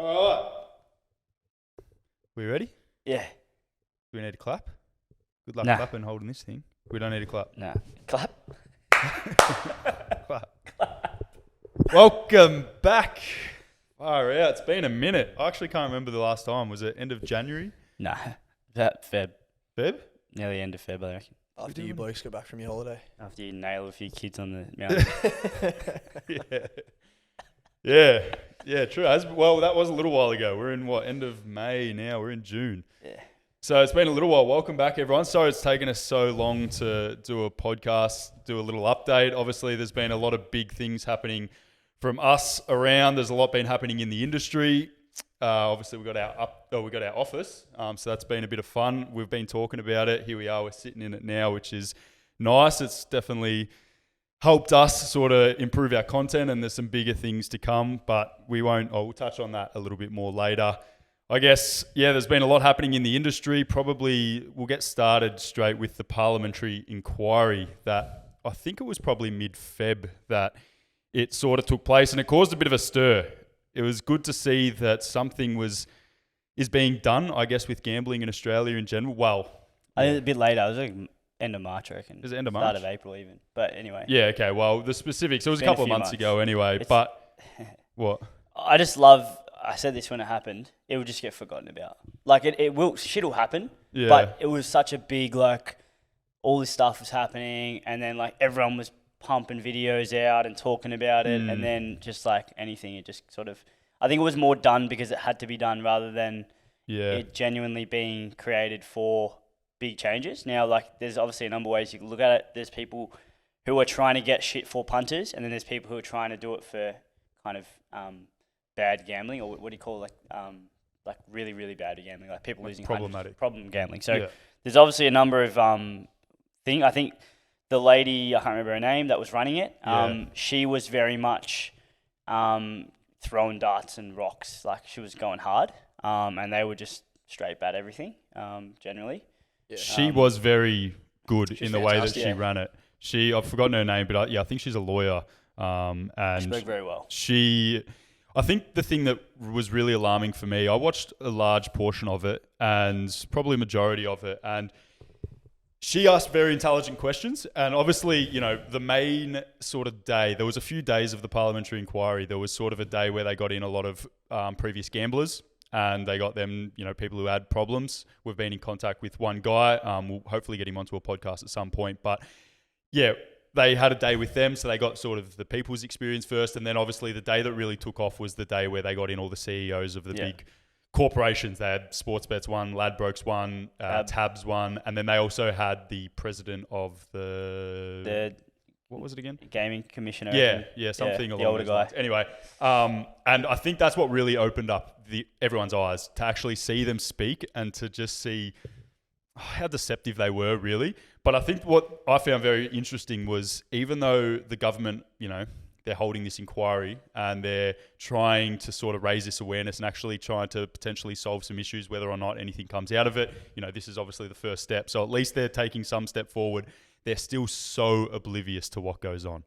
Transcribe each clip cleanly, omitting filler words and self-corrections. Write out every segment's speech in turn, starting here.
All right. We ready? Yeah. Do we need to clap? Good luck Nah. clapping holding this thing. We don't need to clap. Nah. Clap. Clap. Welcome back. Far out. It's been a minute. I actually can't remember the last time. Was it end of January? Nah. That Feb. Feb? Nearly end of Feb, I reckon. After you blokes got back from your holiday. After you nail a few kids on the mountain. Yeah, true. Well, that was a little while ago. We're in end of May now. We're in June. Yeah. So it's been a little while. Welcome back, everyone. Sorry it's taken us so long to do a podcast, do a little update. Obviously, there's been a lot of big things happening from us around. There's a lot been happening in the industry. Obviously, we got our office, so that's been a bit of fun. We've been talking about it. Here we are. We're sitting in it now, which is nice. It's definitely helped us sort of improve our content, and there's some bigger things to come, but we'll touch on that a little bit more later. I guess, there's been a lot happening in the industry. Probably we'll get started straight with the Parliamentary Inquiry that I think it was probably mid-Feb that it sort of took place, and it caused a bit of a stir. It was good to see that something is being done, I guess, with gambling in Australia in general. Well, I think a bit later. It was like end of March, I reckon. Is it end of March? Start of April even. But anyway. Yeah, okay. Well, the specifics, it was a couple of months ago anyway. But what? I just love, I said this when it happened, it will just get forgotten about. Like shit will happen. Yeah. But it was such a big, all this stuff was happening, and then everyone was pumping videos out and talking about it, and then just anything, it just sort of, I think it was more done because it had to be done rather than it genuinely being created for big changes. Now, there's obviously a number of ways you can look at it. There's people who are trying to get shit for punters, and then there's people who are trying to do it for kind of bad gambling, or what do you call it? Really, really bad gambling, like people losing problematic problem gambling. So there's obviously a number of things. I think the lady, I can't remember her name, that was running it, she was very much throwing darts and rocks. She was going hard, and they were just straight bad everything, generally. Yeah. She was very good in the way that she yeah. ran it. I've forgotten her name, but I think she's a lawyer. And she spoke very well. I think the thing that was really alarming for me, I watched a large portion of it and probably a majority of it, and she asked very intelligent questions. And obviously, the main sort of day, there was a few days of the Parliamentary Inquiry. There was sort of a day where they got in a lot of previous gamblers, and they got them, people who had problems. We've been in contact with one guy. We'll hopefully get him onto a podcast at some point. But yeah, they had a day with them, so they got sort of the people's experience first. And then obviously the day that really took off was the day where they got in all the CEOs of the big corporations. They had Sportsbet's one, Ladbrokes one, Tabs one, and then they also had the president of the what was it again? Gaming Commissioner. Something along the older those guy. lines. Anyway, and I think that's what really opened up everyone's eyes, to actually see them speak and to just see how deceptive they were, really. But I think what I found very interesting was, even though the government, they're holding this inquiry and they're trying to sort of raise this awareness and actually trying to potentially solve some issues, whether or not anything comes out of it, this is obviously the first step. So at least they're taking some step forward. They're still so oblivious to what goes on.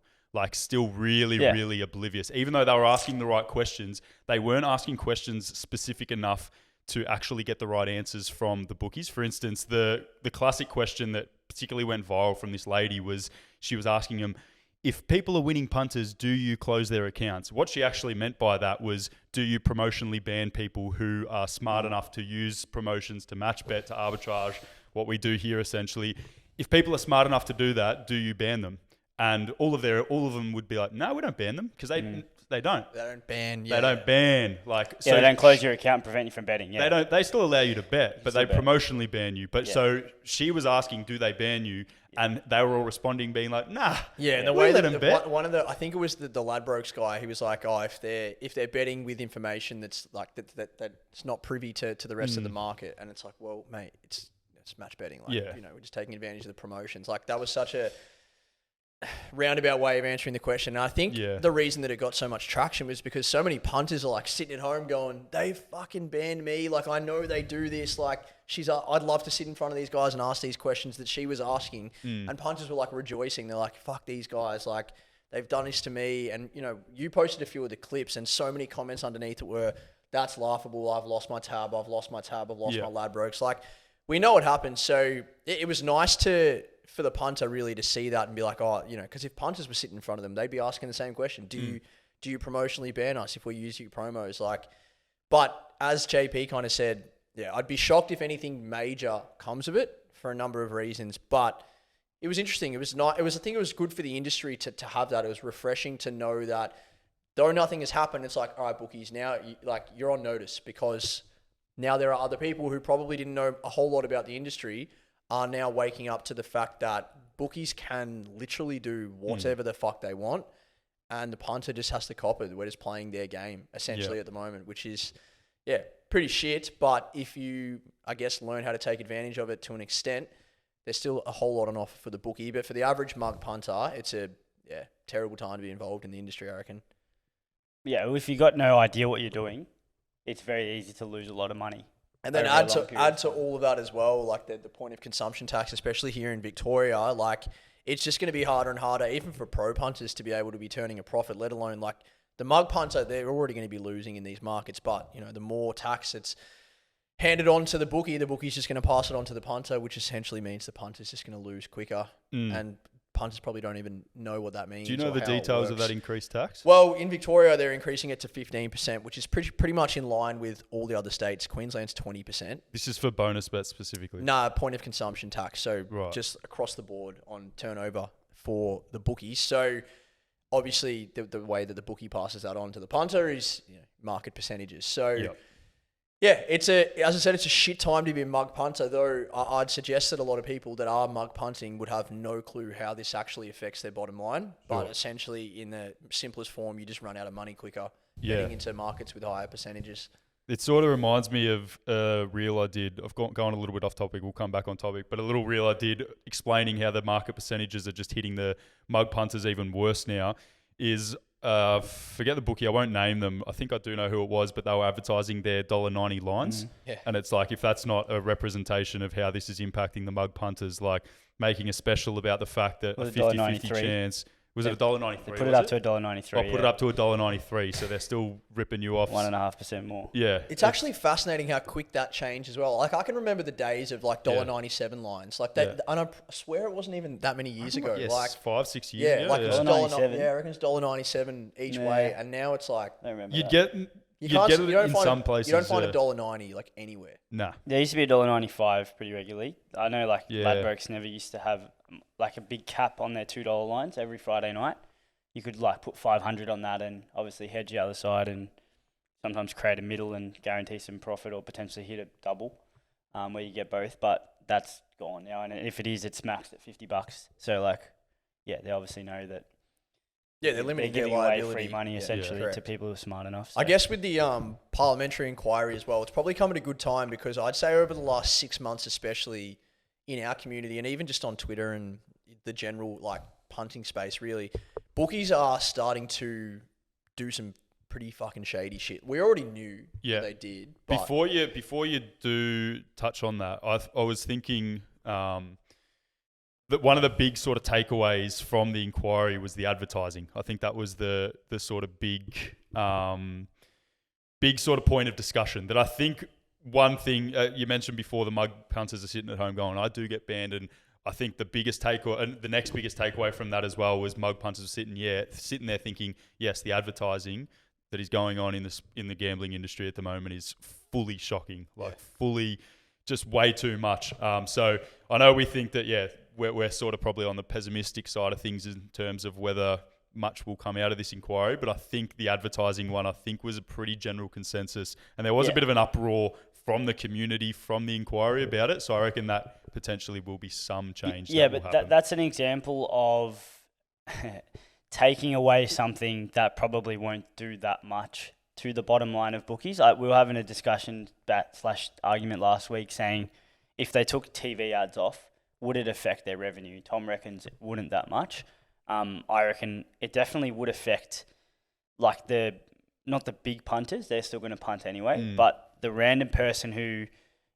Still really, really oblivious. Even though they were asking the right questions, they weren't asking questions specific enough to actually get the right answers from the bookies. For instance, the classic question that particularly went viral from this lady was, she was asking them, if people are winning punters, do you close their accounts? What she actually meant by that was, do you promotionally ban people who are smart enough to use promotions to match bet, to arbitrage, what we do here essentially? If people are smart enough to do that, do you ban them? And all of them would be like, no, we don't ban them, because they don't. They don't ban. They don't ban. So they don't close your account and prevent you from betting. Yeah. They don't. They still allow you to bet, but they bet. promotionally ban you. But so she was asking, do they ban you? And they were all responding, being like, nah. Yeah, and the way that one of the, I think it was the Ladbrokes guy, he was like, oh, if they're betting with information that's that's not privy to the rest of the market, and it's like, well, mate, it's match betting. We're just taking advantage of the promotions. That was such a roundabout way of answering the question. And I think the reason that it got so much traction was because so many punters are sitting at home going, they fucking banned me. I know they do this. I'd love to sit in front of these guys and ask these questions that she was asking. And punters were rejoicing. They're like, fuck these guys. they've done this to me. And, you know, you posted a few of the clips and so many comments underneath it were, that's laughable. I've lost my tab. I've lost my Ladbrokes. Like, we know what happened. So it was nice for the punter really to see that and be like, oh, you know, because if punters were sitting in front of them, they'd be asking the same question. Do you promotionally ban us if we use your promos? Like, but as JP kind of said, yeah, I'd be shocked if anything major comes of it for a number of reasons. But it was interesting. It was not. I think it was good for the industry to have that. It was refreshing to know that though nothing has happened, it's like, all right, bookies, now you're on notice, because now there are other people who probably didn't know a whole lot about the industry are now waking up to the fact that bookies can literally do whatever the fuck they want, and the punter just has to cop it. We're just playing their game essentially at the moment, which is pretty shit. But if you, I guess, learn how to take advantage of it to an extent, there's still a whole lot on offer for the bookie. But for the average mug punter, it's a terrible time to be involved in the industry, I reckon. Yeah, well, if you got no idea what you're doing, it's very easy to lose a lot of money. And then add to all of that as well, like the point of consumption tax, especially here in Victoria, like it's just going to be harder and harder, even for pro punters, to be able to be turning a profit, let alone like the mug punter, they're already going to be losing in these markets. But, you know, the more tax that's handed on to the bookie's just going to pass it on to the punter, which essentially means the punter's just going to lose quicker. And punters probably don't even know what that means. Do you know the details of that increased tax? Well, in Victoria, they're increasing it to 15%, which is pretty much in line with all the other states. Queensland's 20%. This is for bonus bets specifically? Nah, point of consumption tax. So just across the board on turnover for the bookies. So obviously the way that the bookie passes that on to the punter is market percentages. So as I said, it's a shit time to be a mug punter, though I'd suggest that a lot of people that are mug punting would have no clue how this actually affects their bottom line. But essentially, in the simplest form, you just run out of money quicker getting into markets with higher percentages. It sort of reminds me of a reel I did. I've gone a little bit off topic. We'll come back on topic. But a little reel I did explaining how the market percentages are just hitting the mug punters even worse now is... forget the bookie, I won't name them. I think I do know who it was, but they were advertising their $1.90 lines. And it's like, if that's not a representation of how this is impacting the mug punters, like making a special about the fact that a 50-50 chance... Was it $1.93? They put it up to $1.93. I'll put it up to $1.93, so they're still ripping you off 1.5% more. Yeah. It's actually fascinating how quick that changed as well. Like, I can remember the days of like $1.97 lines. Like and I swear it wasn't even that many years ago. Like 5-6 years. Yeah, like it was $1.97. I reckon it's $1.97 each way, and now it's like I remember you'd that. get it in some places. You don't find $1.90 like anywhere. Nah. There used to be $1.95 pretty regularly. I know like Ladbrokes never used to have like a big cap on their $2 lines every Friday night. You could like put 500 on that and obviously hedge the other side and sometimes create a middle and guarantee some profit or potentially hit a double where you get both. But that's gone now. And if it is, it's maxed at $50. So like, they obviously know that. Yeah, they're limiting giving their liability. away free money essentially to people who are smart enough. So. I guess with the parliamentary inquiry as well, it's probably come at a good time because I'd say over the last 6 months, especially in our community and even just on Twitter and the general like punting space, really, bookies are starting to do some pretty fucking shady shit. We already knew that they did. But Before you do touch on that, I was thinking that one of the big sort of takeaways from the inquiry was the advertising. I think that was the sort of big sort of point of discussion. That I think one thing you mentioned before, the mug punters are sitting at home going, I do get banned, and I think the biggest takeaway, and the next biggest takeaway from that as well, was mug punters sitting there thinking, yes, the advertising that is going on in the gambling industry at the moment is fully shocking, fully just way too much. So I know we think that we're sort of probably on the pessimistic side of things in terms of whether much will come out of this inquiry, but I think the advertising one was a pretty general consensus, and there was a bit of an uproar from the community, from the inquiry about it. So I reckon that potentially will be some change. Yeah, but that's an example of taking away something that probably won't do that much to the bottom line of bookies. We were having a discussion /argument last week saying if they took TV ads off, would it affect their revenue? Tom reckons it wouldn't that much. I reckon it definitely would affect like not the big punters. They're still going to punt anyway, but the random person who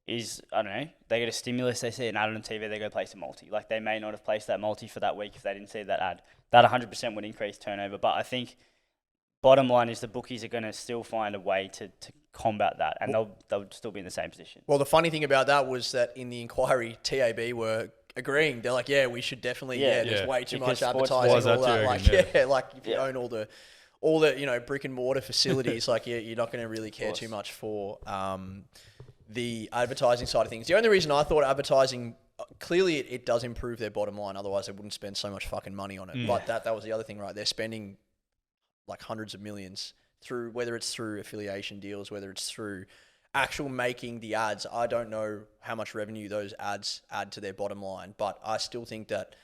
is, I don't know, they get a stimulus, they see an ad on TV, they go place a multi. Like, they may not have placed that multi for that week if they didn't see that ad. That 100% would increase turnover. But I think bottom line is the bookies are going to still find a way to combat that, and they'll still be in the same position. Well, the funny thing about that was that in the inquiry, TAB were agreeing. They're like, yeah, we should definitely, there's way too much advertising, all that. Like, like if you own all the brick and mortar facilities, like you're not going to really care too much for the advertising side of things. The only reason I thought advertising, clearly it does improve their bottom line. Otherwise, they wouldn't spend so much fucking money on it. But that was the other thing, right? They're spending like hundreds of millions through, whether it's through affiliation deals, whether it's through actual making the ads. I don't know how much revenue those ads add to their bottom line, but I still think that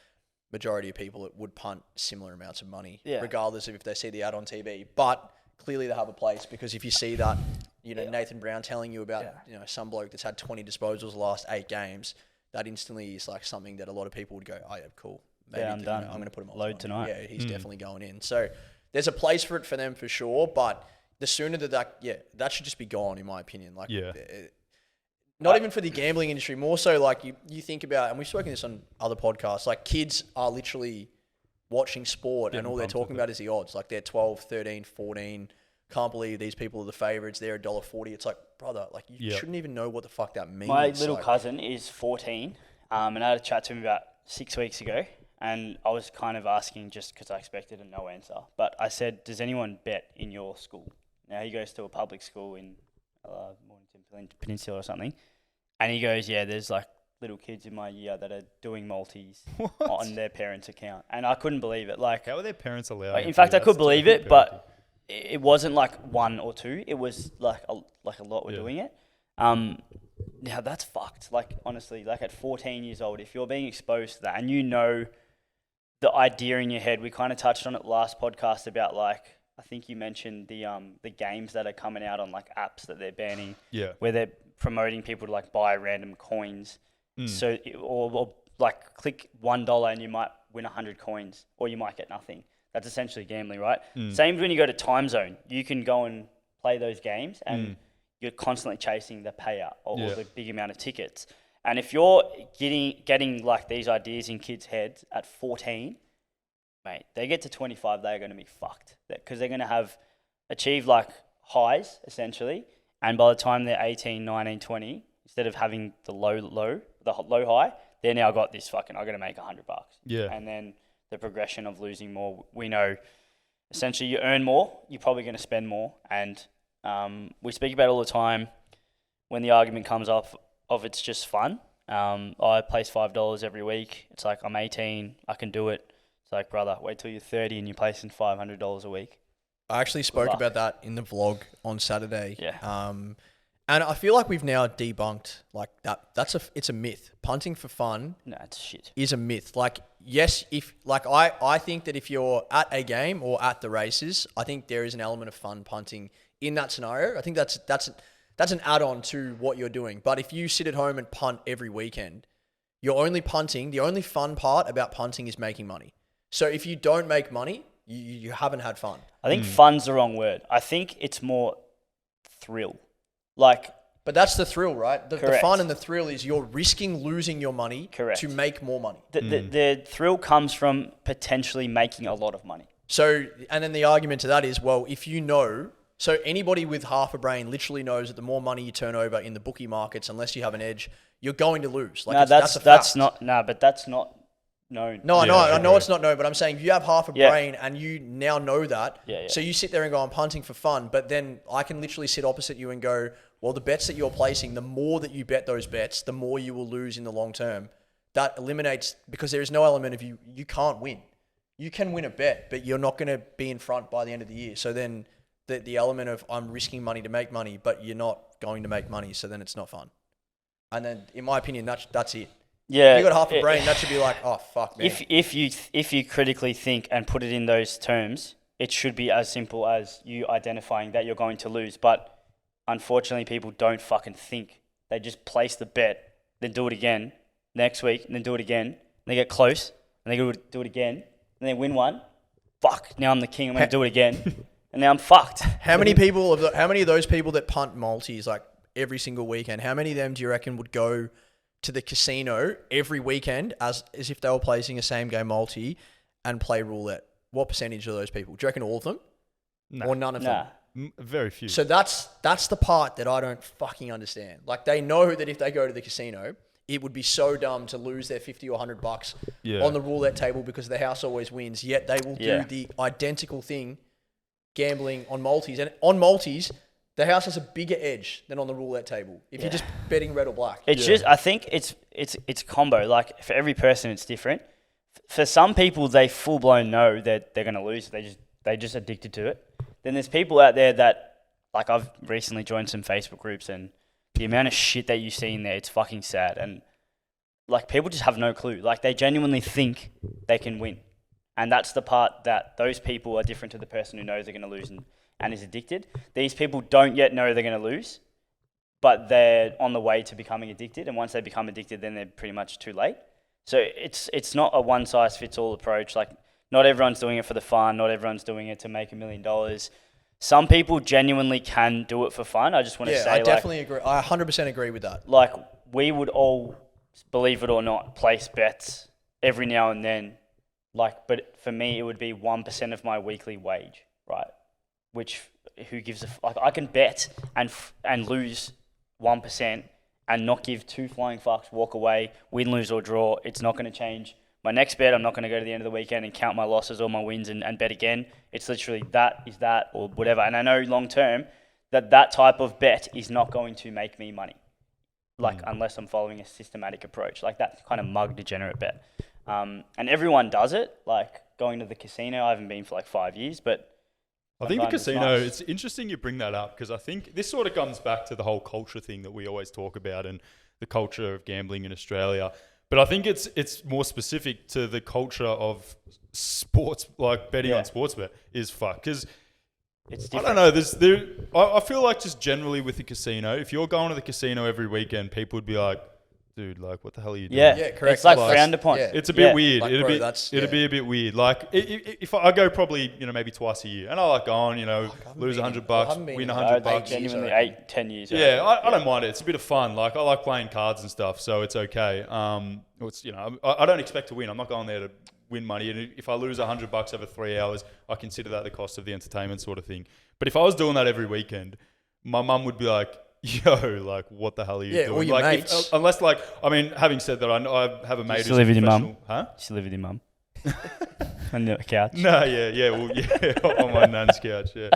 majority of people would punt similar amounts of money, regardless of if they see the ad on TV. But clearly they have a place, because if you see that, Nathan Brown telling you about, some bloke that's had 20 disposals the last 8 games, that instantly is like something that a lot of people would go, oh yeah, cool. Maybe I'm done. I'm going to put him on load tonight. Yeah, he's definitely going in. So there's a place for it for them for sure, but the sooner that should just be gone, in my opinion. Like, not even for the gambling industry, more so like you think about, and we've spoken this on other podcasts, like kids are literally watching sport and all they're talking about is the odds. Like they're 12, 13, 14. Can't believe these people are the favourites. They're $1.40. It's like, brother, like you shouldn't even know what the fuck that means. My little cousin is 14, and I had a chat to him about 6 weeks ago, and I was kind of asking just because I expected a no answer. But I said, does anyone bet in your school? Now, he goes to a public school in Mornington Peninsula or something, and he goes, yeah, there's like little kids in my year that are doing multis on their parents' account. And I couldn't believe it. Like, how are their parents allowed? In fact, I could believe it, but it wasn't like 1 or 2. It was like a lot were doing it. Now that's fucked. Like, honestly, like at 14 years old, if you're being exposed to that and the idea in your head, we kind of touched on it last podcast about like, I think you mentioned the games that are coming out on like apps that they're banning, where they're promoting people to like buy random coins. So or like click $1 and you might win 100 coins, or you might get nothing. That's essentially gambling, right? Same when you go to Time Zone. You can go and play those games, and you're constantly chasing the payout or the big amount of tickets. And if you're getting like these ideas in kids' heads at 14, mate, they get to 25, they're going to be fucked, because they're going to have achieved like highs essentially, and by the time they're 18, 19, 20, instead of having the low high, they now got this fucking, I'm going to make $100. Yeah. And then the progression of losing more, we know essentially you earn more, you're probably going to spend more. And we speak about it all the time when the argument comes up of it's just fun. I place $5 every week. It's like, I'm 18, I can do it. It's like, brother, wait till you're 30 and you're placing $500 a week. I actually spoke about that in the vlog on Saturday. Yeah. And I feel like we've now debunked like that. It's a myth. Punting for fun, no, it's shit. Is a myth. Like, yes, I think that if you're at a game or at the races, I think there is an element of fun punting in that scenario. I think that's an add-on to what you're doing. But if you sit at home and punt every weekend, you're only punting. The only fun part about punting is making money. So if you don't make money, you haven't had fun. I think fun's the wrong word. I think it's more thrill. But that's the thrill, right? The fun and the thrill is you're risking losing your money to make more money. The thrill comes from potentially making a lot of money. So, and then the argument to that is, well, if you know, so anybody with half a brain literally knows that the more money you turn over in the bookie markets, unless you have an edge, you're going to lose. Like, that's not known. No, I know it's not known, but I'm saying if you have half a brain and you now know that, so you sit there and go, I'm punting for fun, but then I can literally sit opposite you and go, well, the bets that you're placing, the more that you bet those bets, the more you will lose in the long term. That eliminates, because there is no element of you can't win. You can win a bet, but you're not going to be in front by the end of the year. So then the element of I'm risking money to make money, but you're not going to make money, so then it's not fun. And then, in my opinion, that's it. Yeah, if you got half a brain, that should be like, oh fuck, man. If you critically think and put it in those terms, it should be as simple as you identifying that you're going to lose. But unfortunately, people don't fucking think. They just place the bet, then do it again next week, and then do it again. And they get close, and they do it again, and they win one. Fuck! Now I'm the king. I'm gonna do it again, and now I'm fucked. How many of those people that punt multis, like every single weekend, how many of them do you reckon would go to the casino every weekend as if they were placing a same game multi and play roulette? What percentage of those people? Do you reckon all of them? Nah. Or none of them? Very few. So that's the part that I don't fucking understand. Like, they know that if they go to the casino, it would be so dumb to lose their $50 or $100 on the roulette table because the house always wins. Yet they will do the identical thing, gambling on multis. And on multis, the house has a bigger edge than on the roulette table if you're just betting red or black. It's just, I think it's combo. Like, for every person, it's different. For some people, they full blown know that they're going to lose. They just addicted to it. Then there's people out there that, like, I've recently joined some Facebook groups, and the amount of shit that you see in there, it's fucking sad. And, like, people just have no clue. Like, they genuinely think they can win. And that's the part that those people are different to the person who knows they're going to lose and is addicted. These people don't yet know they're going to lose, but they're on the way to becoming addicted. And once they become addicted, then they're pretty much too late. So it's not a one-size-fits-all approach. Like, not everyone's doing it for the fun. Not everyone's doing it to make $1 million. Some people genuinely can do it for fun. I just want to say, I definitely agree. I 100% agree with that. Like, we would all, believe it or not, place bets every now and then. Like, but for me, it would be 1% of my weekly wage, right? Which, who gives a like? I can bet and lose 1% and not give two flying fucks, walk away, win, lose or draw. It's not going to change my next bet. I'm not going to go to the end of the weekend and count my losses or my wins and bet again. It's literally that is that or whatever. And I know long term that type of bet is not going to make me money, like unless I'm following a systematic approach, like that kind of mug degenerate bet. And everyone does it, like going to the casino. I haven't been for like 5 years, but I think the casino, it's interesting you bring that up because I think this sort of comes back to the whole culture thing that we always talk about and the culture of gambling in Australia. But I think it's more specific to the culture of sports, like betting on sports bet is fuck. Because I don't know, I feel like just generally with the casino, if you're going to the casino every weekend, people would be like, dude, like, what the hell are you doing? Yeah, correct. It's like frowned upon. Yeah. It's a bit weird. Like, it'd be a bit weird. Like, if I go probably, maybe twice a year, and I like going, lose $100, win $100. Genuinely 8-10 years. Yeah, I don't mind it. It's a bit of fun. Like, I like playing cards and stuff, so it's okay. It's I don't expect to win. I'm not going there to win money. And if I lose $100 over 3 hours, I consider that the cost of the entertainment sort of thing. But if I was doing that every weekend, my mum would be like, yo, like, what the hell are you doing? Or your like, mates. Unless, like, I mean, having said that, I have a mate who's still live with your mum? professional. Huh? You still live with your mum? On the couch? No, on my nan's couch, yeah.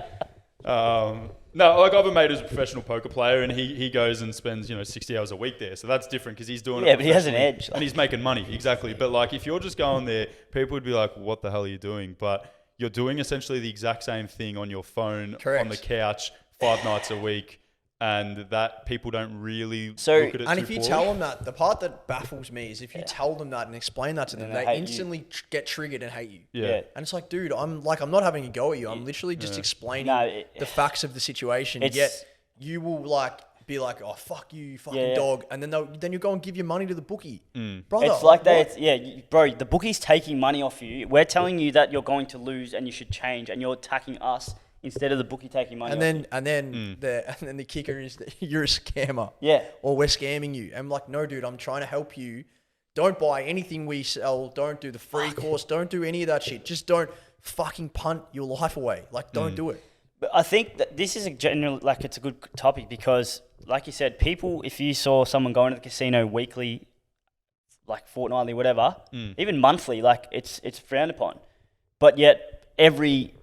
No, like, I have a mate who's a professional poker player, and he goes and spends, 60 hours a week there. So that's different because he's doing it. Yeah, but he has an edge. And he's making money, exactly. But, like, if you're just going there, people would be like, what the hell are you doing? But you're doing essentially the exact same thing on your phone, on the couch, 5 nights a week. And that people don't really look at it. And if you tell them that, the part that baffles me is if you tell them that and explain that to them, they instantly get triggered and hate you. Yeah. And it's like, dude, I'm not having a go at you. I'm literally just explaining the facts of the situation. Yet you will be like, oh, fuck you fucking dog. And then you go and give your money to the bookie. Brother. It's like bro, the bookie's taking money off you. We're telling you that you're going to lose and you should change, and you're attacking us instead of the bookie taking money. And then the kicker is that you're a scammer. Yeah. Or we're scamming you. I'm like, no, dude, I'm trying to help you. Don't buy anything we sell. Don't do the free course. Don't do any of that shit. Just don't fucking punt your life away. Like, don't do it. But I think that this is it's a good topic because, like you said, people, if you saw someone going to the casino weekly, like fortnightly, whatever, even monthly, like it's frowned upon. But yet every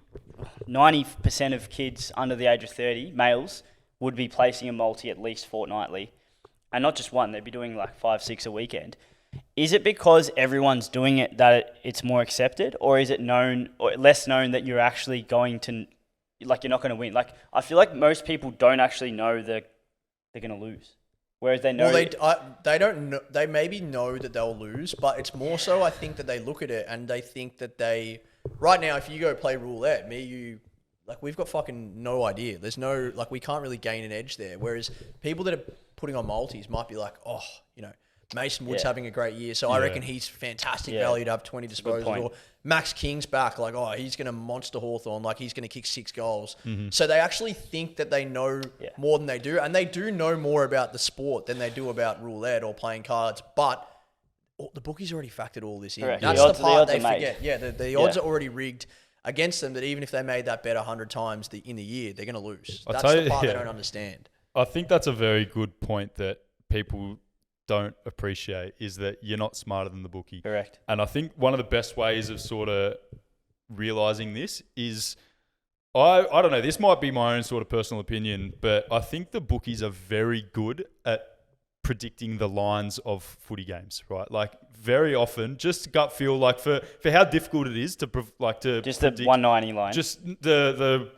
90% of kids under the age of 30, males, would be placing a multi at least fortnightly. And not just one, they'd be doing like 5-6 a weekend. Is it because everyone's doing it that it's more accepted? Or is it known or less known that you're actually going to, like, you're not going to win? Like, I feel like most people don't actually know that they're going to lose. Whereas they know... Well, they don't know. They maybe know that they'll lose, but it's more so I think that they look at it and they think that they... Right now, if you go play roulette, like, we've got fucking no idea. There's no, like, we can't really gain an edge there. Whereas people that are putting on multis might be like, oh, Mason Wood's having a great year, so I reckon he's fantastic value to have 20 disposals. Or Max King's back, like, he's going to monster Hawthorn, like he's going to kick 6 goals. So they actually think that they know more than they do, and they do know more about the sport than they do about roulette or playing cards, but the bookies already factored all this in. Correct. That's the part they forget. Yeah, the odds are already rigged against them, that even if they made that bet 100 times in the year, they're going to lose. That's the part they don't understand. I think that's a very good point that people don't appreciate, is that you're not smarter than the bookie. Correct. And I think one of the best ways of sort of realizing this is, I don't know, this might be my own sort of personal opinion, but I think the bookies are very good at predicting the lines of footy games, right? Like very often, just gut feel, like for how difficult it is to just the 190 line, just the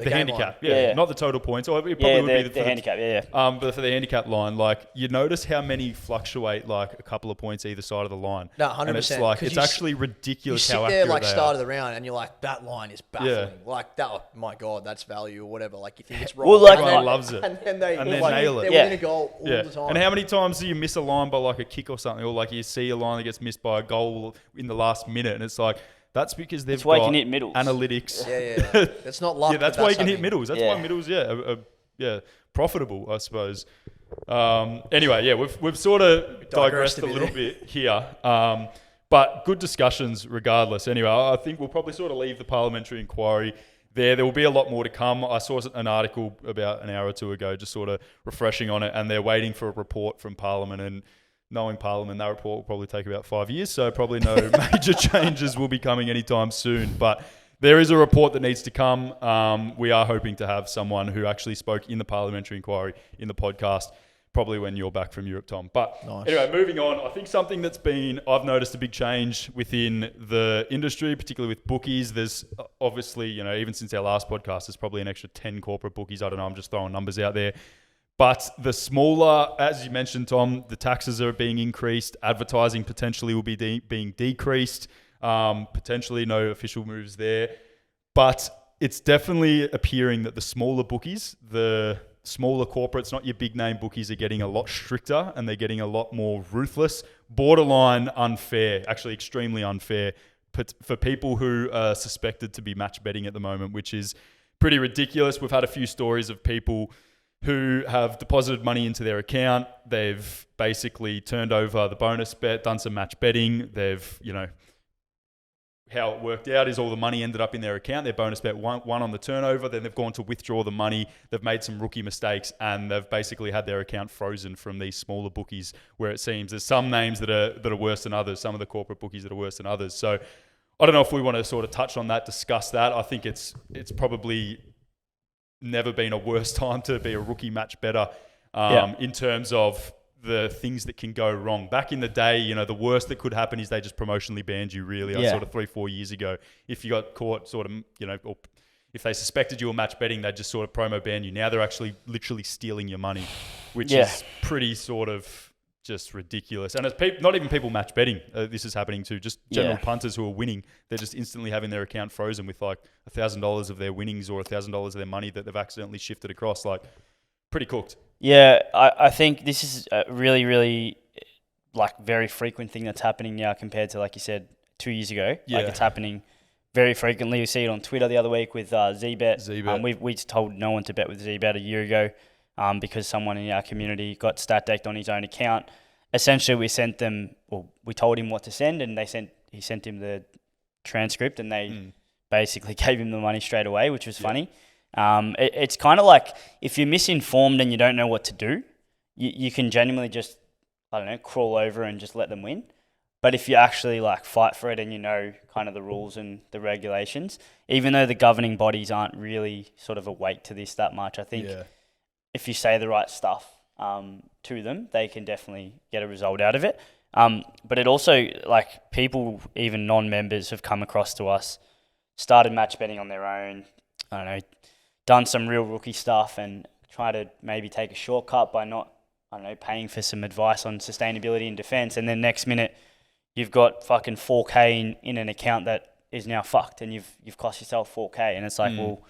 handicap, not the total points, or it probably would be the handicap, but for the handicap line, like you notice how many fluctuate like a couple of points either side of the line. No, 100%. And it's like it's actually ridiculous how accurate you sit there like they start are. of the round, and you're like, that line is baffling. Yeah. Like that, oh my god, that's value or whatever. Like you think it's wrong. Well, like, everyone loves it, and then they nail it. They're winning a goal all the time. And how many times do you miss a line by like a kick or something, or like you see a line that gets missed by a goal in the last minute, and it's like, that's because they've got you can hit middles. Analytics. Yeah. It's not luck. That's why you can hit middles. That's why middles, are profitable, I suppose. Anyway, we've sort of digressed a little bit here. But good discussions regardless. Anyway, I think we'll probably sort of leave the parliamentary inquiry there. There will be a lot more to come. I saw an article about an hour or two ago, just sort of refreshing on it, and they're waiting for a report from Parliament, and knowing Parliament, that report will probably take about 5 years, so probably no major changes will be coming anytime soon. But there is a report that needs to come. We are hoping to have someone who actually spoke in the parliamentary inquiry in the podcast, probably when you're back from Europe, Tom. But Anyway, moving on, I think something I've noticed a big change within the industry, particularly with bookies. There's obviously, even since our last podcast, there's probably an extra 10 corporate bookies. I don't know, I'm just throwing numbers out there. But the smaller, as you mentioned, Tom, the taxes are being increased. Advertising potentially will be being decreased. Potentially no official moves there. But it's definitely appearing that the smaller bookies, the smaller corporates, not your big name bookies, are getting a lot stricter, and they're getting a lot more ruthless, borderline unfair, actually extremely unfair for people who are suspected to be match betting at the moment, which is pretty ridiculous. We've had a few stories of people who have deposited money into their account. They've basically turned over the bonus bet, done some match betting. They've, how it worked out is all the money ended up in their account. Their bonus bet won on the turnover. Then they've gone to withdraw the money. They've made some rookie mistakes, and they've basically had their account frozen from these smaller bookies, where it seems there's some names that are worse than others, some of the corporate bookies that are worse than others. So I don't know if we want to sort of touch on that, discuss that. I think it's probably never been a worse time to be a rookie match bettor in terms of the things that can go wrong. Back in the day, the worst that could happen is they just promotionally banned you, really. Sort of 3-4 years ago. If you got caught sort of, or if they suspected you were match betting, they'd just sort of promo ban you. Now they're actually literally stealing your money, which is pretty sort of just ridiculous. And it's not even people match betting. This is happening to just general punters who are winning. They're just instantly having their account frozen with like $1,000 of their winnings or $1,000 of their money that they've accidentally shifted across. Like, pretty cooked. Yeah, I think this is a really, really like very frequent thing that's happening now compared to, like you said, 2 years ago. Like, it's happening very frequently. You see it on Twitter the other week with Zbet. We told no one to bet with Zbet a year ago. Because someone in our community got stat decked on his own account. Essentially, we told him what to send, and he sent him the transcript, and they basically gave him the money straight away, which was funny. It's kind of like, if you're misinformed and you don't know what to do, you can genuinely just, crawl over and just let them win. But if you actually like fight for it and kind of the rules and the regulations, even though the governing bodies aren't really sort of awake to this that much, I think if you say the right stuff to them, they can definitely get a result out of it. But it also, like, people, even non-members, have come across to us, started match betting on their own, done some real rookie stuff and try to maybe take a shortcut by not, paying for some advice on sustainability and defense. And then next minute, you've got fucking 4K in an account that is now fucked, and you've cost yourself 4K. And it's like, well,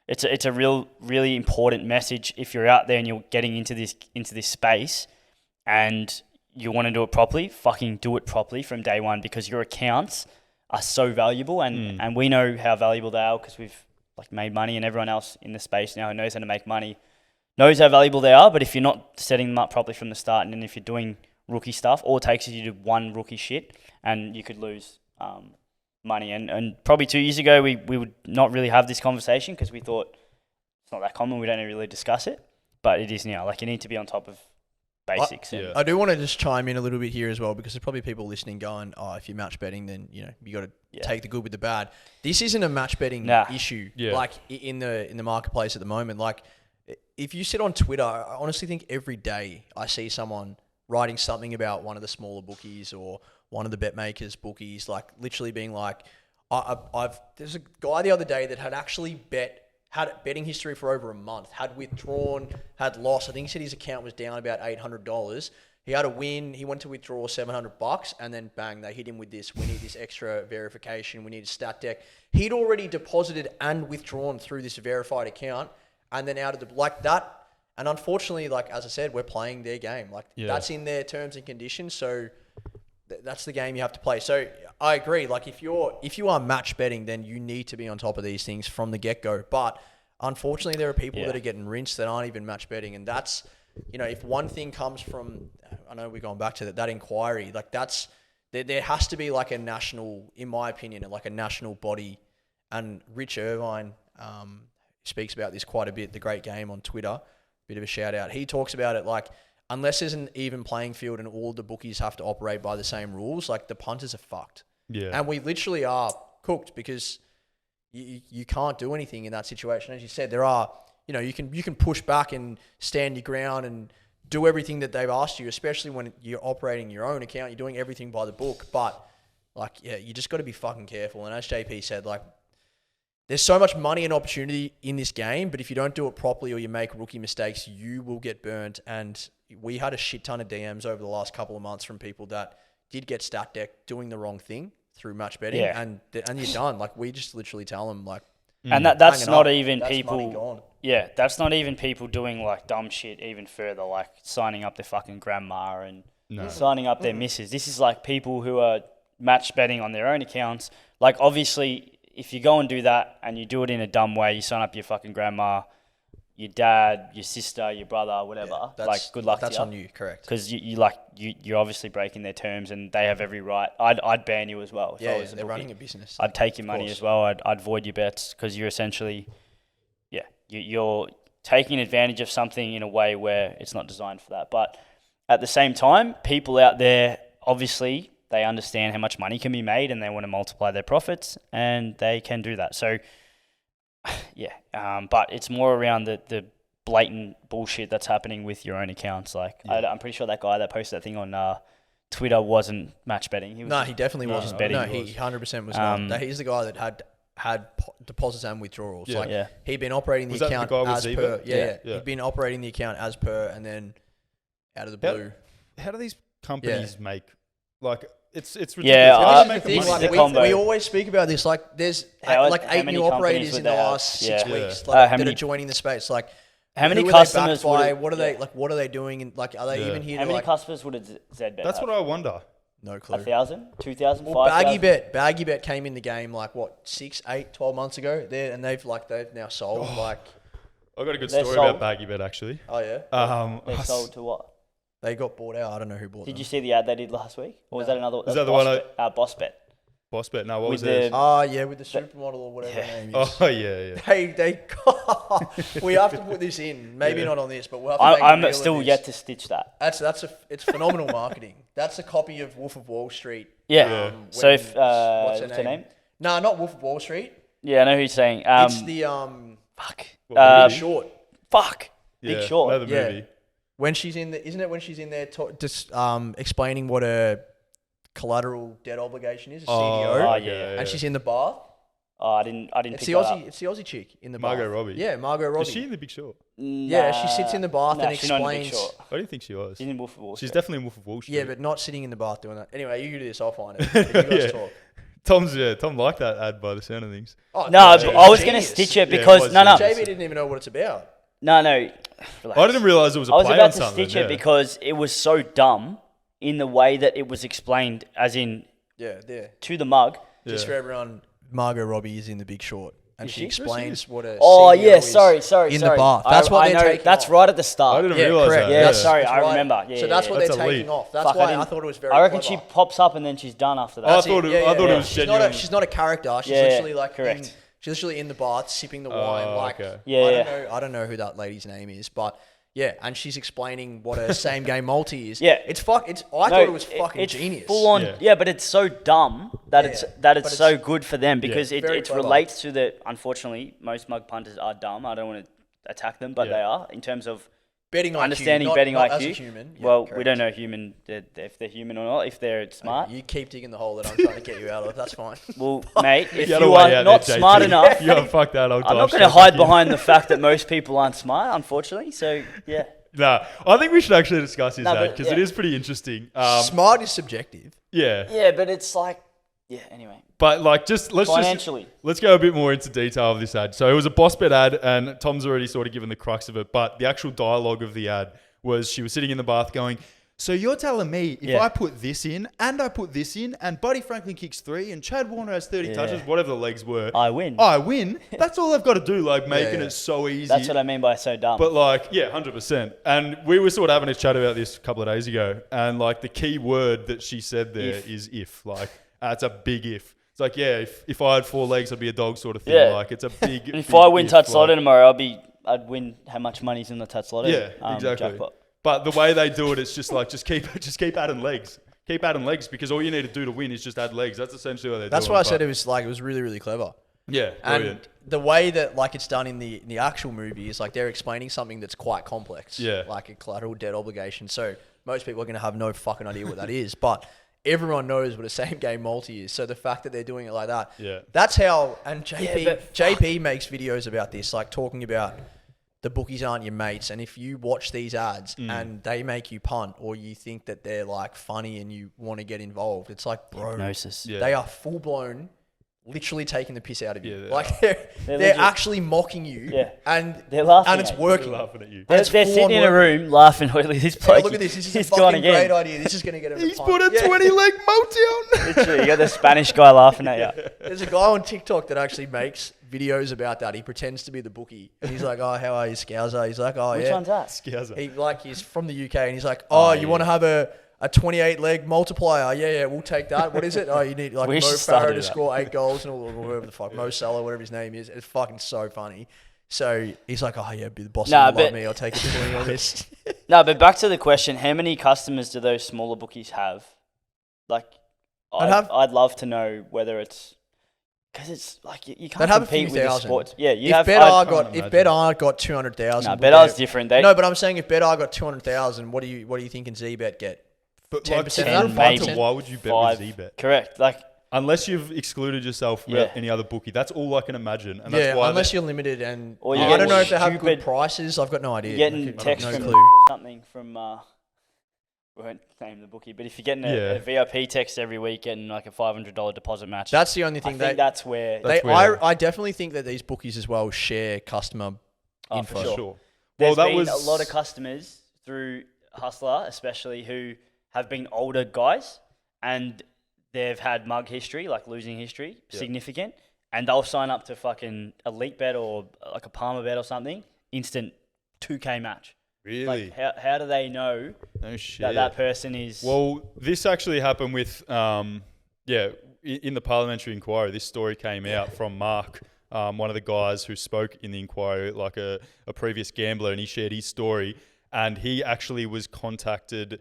it's a really important message if you're out there and you're getting into this space, and you want to do it properly, fucking do it properly from day one, because your accounts are so valuable, and we know how valuable they are because we've like made money, and everyone else in the space now who knows how to make money knows how valuable they are. But if you're not setting them up properly from the start, and then if you're doing rookie stuff, all it takes is you to do one rookie shit and you could lose money. And probably 2 years ago, we would not really have this conversation because we thought it's not that common. We don't really discuss it, but it is now. Like, you need to be on top of basics. I do want to just chime in a little bit here as well, because there's probably people listening going, oh, if you're match betting, then you got to take the good with the bad. This isn't a match betting issue like in the marketplace at the moment. Like, if you sit on Twitter, I honestly think every day I see someone writing something about one of the smaller bookies or one of the bet makers bookies, like literally being like, there's a guy the other day that had actually had betting history for over a month, had withdrawn, had lost. I think he said his account was down about $800. He had a win. He went to withdraw $700, and then bang, they hit him with this. We need this extra verification. We need a stat deck. He'd already deposited and withdrawn through this verified account, and then out of the like that. And unfortunately, like as I said, we're playing their game. Like that's in their terms and conditions. So that's the game you have to play. So I agree. Like if you are match betting, then you need to be on top of these things from the get-go. But unfortunately, there are people that are getting rinsed that aren't even match betting. And that's, if one thing comes from, I know we're going back to that inquiry, like there has to be like a national, in my opinion, like a national body. And Rich Irvine speaks about this quite a bit, the Great Game on Twitter, bit of a shout out. He talks about it like, unless there's an even playing field and all the bookies have to operate by the same rules, like the punters are fucked. Yeah. And we literally are cooked because you can't do anything in that situation. As you said, there are, you can push back and stand your ground and do everything that they've asked you, especially when you're operating your own account, you're doing everything by the book. But you just got to be fucking careful. And as JP said, like, there's so much money and opportunity in this game, but if you don't do it properly or you make rookie mistakes, you will get burnt. And we had a shit ton of DMs over the last couple of months from people that did get stat deck doing the wrong thing through match betting, and you're done. Like, we just literally tell them, like, and that's not even people. Yeah, that's not even people doing like dumb shit even further, like signing up their fucking grandma and signing up their missus. This is like people who are match betting on their own accounts. Like, obviously, if you go and do that and you do it in a dumb way, you sign up your fucking grandma, your dad, your sister, your brother, whatever. Like, good luck to you. That's on you, correct? Because you're obviously breaking their terms, and they have every right. I'd ban you as well. If they're running a business. I'd take your money as well. I'd void your bets, because you're essentially, you're taking advantage of something in a way where it's not designed for that. But at the same time, people out there, obviously, they understand how much money can be made, and they want to multiply their profits, and they can do that. So, but it's more around the blatant bullshit that's happening with your own accounts. Like, I'm pretty sure that guy that posted that thing on Twitter wasn't match betting. He definitely wasn't betting. No, he 100% was not. He's the guy that had deposits and withdrawals. He'd been operating the account as per. He'd been operating the account as per, and then out of the blue. How do these companies make, like, it's ridiculous. We always speak about this. Like, there's like 8 new operators in the last 6 weeks that are joining the space. Like, how many customers? What are they like? What are they doing? And like, are they even here? How many customers would a Zbet That's have? what I wonder. No clue. 1,000, 2,000, well, 5,000. Baggy Bet came in the game like 6, 8, 12 months ago. They've now sold. Like, I got a good story about Baggy Bet actually. Oh yeah. They sold to what? They got bought out. I don't know who bought them. Did you see the ad they did last week? Or was that another? Is that the one? Bossbet. Bossbet. No, what was it? With the supermodel or whatever her name is. Oh yeah. They we have to put this in. Maybe not on this, but we'll have to. I'm still yet to stitch that. It's phenomenal marketing. That's a copy of Wolf of Wall Street. Yeah. So if what's her name? No, not Wolf of Wall Street. Yeah, I know who you're saying. It's the Fuck. Big Short. Fuck. Big Short. Another movie. When she's in the, isn't it when she's in there just explaining what a collateral debt obligation is, a CDO? Oh yeah. And she's in the bath. Oh, I didn't. It's the Aussie. It's the Aussie chick in the Margot bath. Robbie. Yeah, Margot Robbie. Is she in The Big Short? Yeah, she sits in the bath and explains. I didn't think she was. She's in Wolf of Wall Street. She's definitely in Wolf of Wall Street. Yeah, but not sitting in the bath doing that. Anyway, you do this. I'll find it. You guys talk. Tom liked that ad by the sound of things. Oh, no, I was going to stitch it because no. JB didn't even know what it's about. No. Relax. I didn't realise it was a play on something. I was about to stitch it because it was so dumb in the way that it was explained, as in to the mug. Just for everyone, Margot Robbie is in The Big Short. And Is she she? explains what a Oh, CEO yeah, is sorry. in the bath. That's what I they're know. taking That's off. right at the start. I didn't realise correct. that. Yeah, That's sorry, I right. remember. Yeah, so that's what That's they're a taking lead. off. That's Fuck, why I thought it was very I reckon clever. she pops up and then she's done after that. I thought it was she's genuine. she's not a character. She's Yeah, literally like correct. she's literally in the bath sipping the wine. Like okay. Yeah, I don't know who that lady's name is, but yeah, and she's explaining what a same game multi is. Yeah. I thought it was fucking it's genius. Full on, yeah, but it's so dumb that it's so good for them because it very clever. relates to the. Unfortunately, most mug punters are dumb. I don't want to attack them, but they are in terms of betting IQ, understanding betting not IQ. as a human. Yeah, well, we correct. don't know if they're human or not. If they're smart, You keep digging the hole that I'm trying to get you out of. That's fine. well, mate, if Get you away are out not there, smart JP. enough, Yeah, fuck that. I'm not going to hide behind the fact that most people aren't smart. Unfortunately, so yeah. Nah, I think we should actually discuss this No, but, because it is pretty interesting. Smart is subjective. Yeah. Yeah, but it's like, anyway. But like, Financially. let's go a bit more into detail of this ad. So it was a Bossbet ad, and Tom's already sort of given the crux of it. But the actual dialogue of the ad was she was sitting in the bath going, "So you're telling me if I put this in and I put this in, and Buddy Franklin kicks 3 and Chad Warner has 30 touches, whatever the legs were, I win. That's all I've got to do, like making it so easy." That's what I mean by so dumb. But like, yeah, 100%. And we were sort of having a chat about this a couple of days ago, and like the key word that she said there is if. Like, it's a big if. It's like, yeah, if I had 4 legs, I'd be a dog sort of thing. Yeah. Like, it's a big. And if big I win if, tattslotto like- tomorrow, I'd win how much money's in the tattslotto. Yeah, exactly. Jackpot. But the way they do it, it's just like, just keep adding legs. Keep adding legs because all you need to do to win is just add legs. That's essentially what they're doing. That's why I said it was really, really clever. Yeah, brilliant. And the way that like it's done in the actual movie is like they're explaining something that's quite complex. Yeah. Like a collateral debt obligation. So most people are going to have no fucking idea what that is. But everyone knows what a same game multi is. So the fact that they're doing it like that. Yeah. That's how, and JP makes videos about this, like talking about the bookies aren't your mates. And if you watch these ads and they make you punt or you think that they're like funny and you want to get involved, it's like, bro, Hypnosis. Yeah. they are full blown, literally taking the piss out of you. Yeah, they like They're they're legit. actually mocking you. Yeah. And They're laughing and it's at you. working. They're laughing at you. They're It's sitting full-on in a working. room laughing. This Hey, bloke, look at this. This is a he's gone fucking again. great idea. This is going to get him. He's to put punt. a 20-leg multi on. Literally, you got the Spanish guy laughing at you. There's a guy on TikTok that actually makes videos about that. He pretends to be the bookie. And he's like, "Oh, how are you, Scouser?" He's like, "Oh, Which yeah." one's that? Scouser. He's from the UK and he's like, "Oh, you want to have a 28-leg multiplier? Yeah, we'll take that. What is it? Oh, you need like We Mo should start Farah to doing that. score 8 goals and all, whatever the fuck, Mo Salah, whatever his name is. It's fucking so funny." So he's like, "Oh yeah, be the boss Nah, will love but- me. I'll take a 20 on this." No, but back to the question: how many customers do those smaller bookies have? Like, I'd love to know whether it's because it's like you They'd can't have a compete few with the thousand. sports. Yeah, you If have. BetR got 200,000, No, would BetR's they- different. They, No, but I'm saying if BetR got 200,000, what do you thinking ZBet get? But 10% like, of if that, you're a punter, maybe why would you bet 5. with ZBet? Correct. Like, Unless you've excluded yourself from Yeah. any other bookie. That's all I can imagine. And that's Yeah, why unless you're limited and Or you're I don't getting know if they have good stupid- prices. I've got no idea. you're getting I've got text no from clue. something from. We won't name the bookie, but if you're getting Yeah. a VIP text every week and like a $500 deposit match, That's the only I thing. think that's where. That's where- I definitely think that these bookies as well share customer info. for sure. Sure. There's Well, that been was a lot of customers through Hustler, especially who have been older guys and they've had mug history, like losing history, significant, and they'll sign up to fucking Elite Bet or like a Palmer Bet or something, instant 2K match. Really? Like, how do they know No shit. that person is... Well, this actually happened with, in the Parliamentary Inquiry. This story came out from Mark, one of the guys who spoke in the inquiry, like a previous gambler, and he shared his story. And he actually was contacted.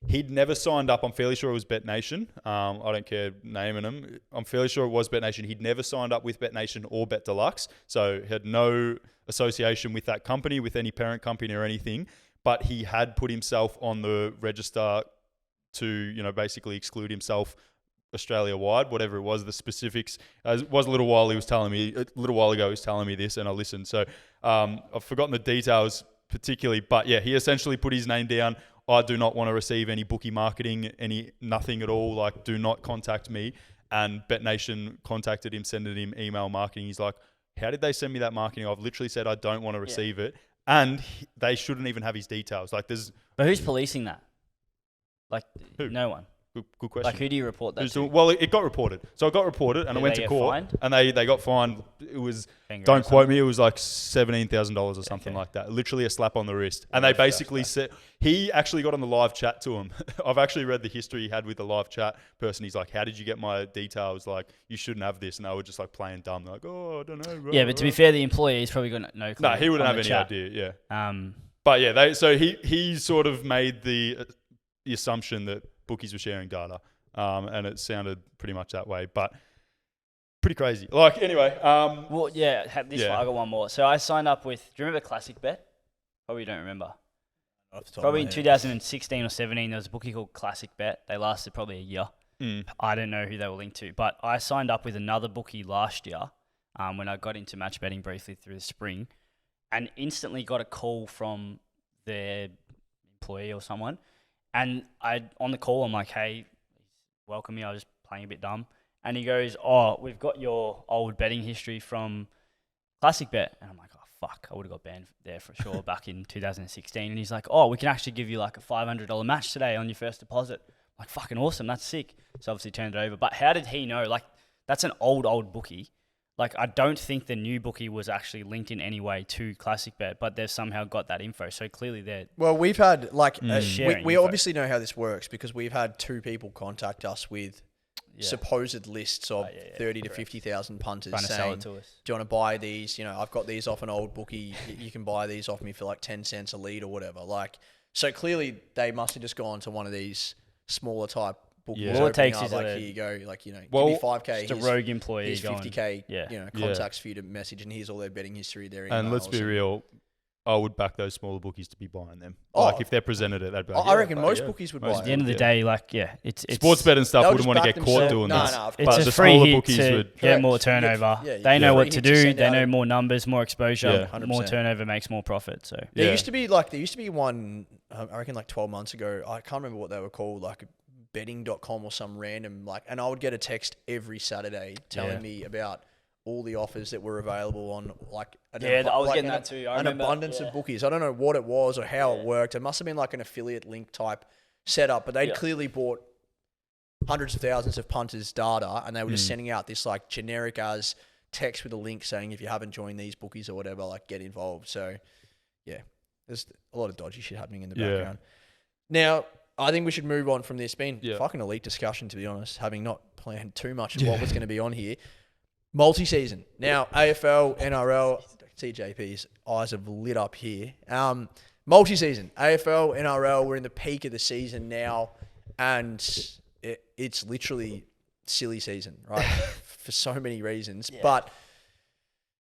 He'd never signed up. I'm fairly sure it was BetNation. I don't care naming them. I'm fairly sure it was BetNation. He'd never signed up with BetNation or Bet Deluxe, so he had no association with that company, with any parent company or anything. But he had put himself on the register to, basically exclude himself Australia-wide, whatever it was, the specifics. It was a little while ago he was telling me this, and I listened. So I've forgotten the details particularly, but yeah, he essentially put his name down. I do not want to receive any bookie marketing, nothing at all. Like, do not contact me. And BetNation contacted him, sending him email marketing. He's like, how did they send me that marketing? I've literally said I don't want to receive it. And they shouldn't even have his details. Like, But who's policing that? Like Who? no one. Good question. Like who do you report that to? Well, it got reported. So it got reported, and Did it went they to get court, fined? and they got fined. It was, $10,000 don't or quote something? me, it was like $17,000 or something like that. Literally a slap on the wrist. And they basically said, he actually got on the live chat to him. I've actually read the history he had with the live chat person. He's like, how did you get my details? Like, you shouldn't have this. And they were just like playing dumb. They're like, oh, I don't know. Yeah, but to be fair, the employee's probably got no clue. No, he wouldn't on have the any chat. idea, yeah. But yeah, so he sort of made the assumption that bookies were sharing data. And it sounded pretty much that way, but pretty crazy. Like, anyway. well, yeah, I got one more. So I signed up with, do you remember Classic Bet? Probably you don't remember. Probably in 2016 or 17, there was a bookie called Classic Bet. They lasted probably a year. I don't know who they were linked to, but I signed up with another bookie last year when I got into match betting briefly through the spring, and instantly got a call from their employee or someone. And on the call, I'm like, hey, welcome me. I was just playing a bit dumb. And he goes, oh, we've got your old betting history from Classic Bet. And I'm like, oh, fuck. I would have got banned there for sure back in 2016. And he's like, oh, we can actually give you like a $500 match today on your first deposit. I'm like, fucking awesome. That's sick. So obviously turned it over. But how did he know? Like, that's an old bookie. Like, I don't think the new bookie was actually linked in any way to Classic Bet, but they've somehow got that info. So clearly they're... Well, we've had, like, sharing we info. obviously know how this works because we've had 2 people contact us with supposed lists of 30 to 50,000 punters trying to sell saying, it to us. do you want to buy these? You know, I've got these off an old bookie. You can buy these off me for like 10 cents a lead or whatever. Like, so clearly they must have just gone to one of these smaller type bookies. All it takes up, is like, a- here you go. Like, you know, Well, give me 5K. Just a rogue employee Here's going, 50K, yeah. you know, contacts for you to message, and here's all their betting history, their emails. And let's be real, I would back those smaller bookies to be buying them. Oh. Like, if they're presented it, they'd be like, I reckon most bookies would buy At the it. end of the day, like, it's Sports bet and stuff They'll wouldn't just want to back get caught themselves. doing No, this. no, of It's course. a the free smaller hit bookies to would- get Correct. more turnover. Yeah, They yeah. know Free what hit to to do. send They out. know more numbers, more exposure, Yeah. 100%. more turnover makes more profit. So There used to be one, I reckon like 12 months ago, I can't remember what they were called, like betting.com or some random, like, and I would get a text every Saturday telling me about all the offers that were available on, like, I was getting that too. I an remember, abundance of bookies. I don't know what it was or how it worked. It must have been like an affiliate link type setup, but they'd clearly bought hundreds of thousands of punters' data, and they were just sending out this like generic as text with a link saying, if you haven't joined these bookies or whatever, like, get involved. So yeah, there's a lot of dodgy shit happening in the background. Now, I think we should move on from this. Been fucking elite discussion, to be honest, having not planned too much of what was going to be on here. Multi-season. Now, AFL, NRL, see JP's eyes have lit up here. Multi-season. AFL, NRL, we're in the peak of the season now, and it's literally silly season, right? For so many reasons. Yeah. But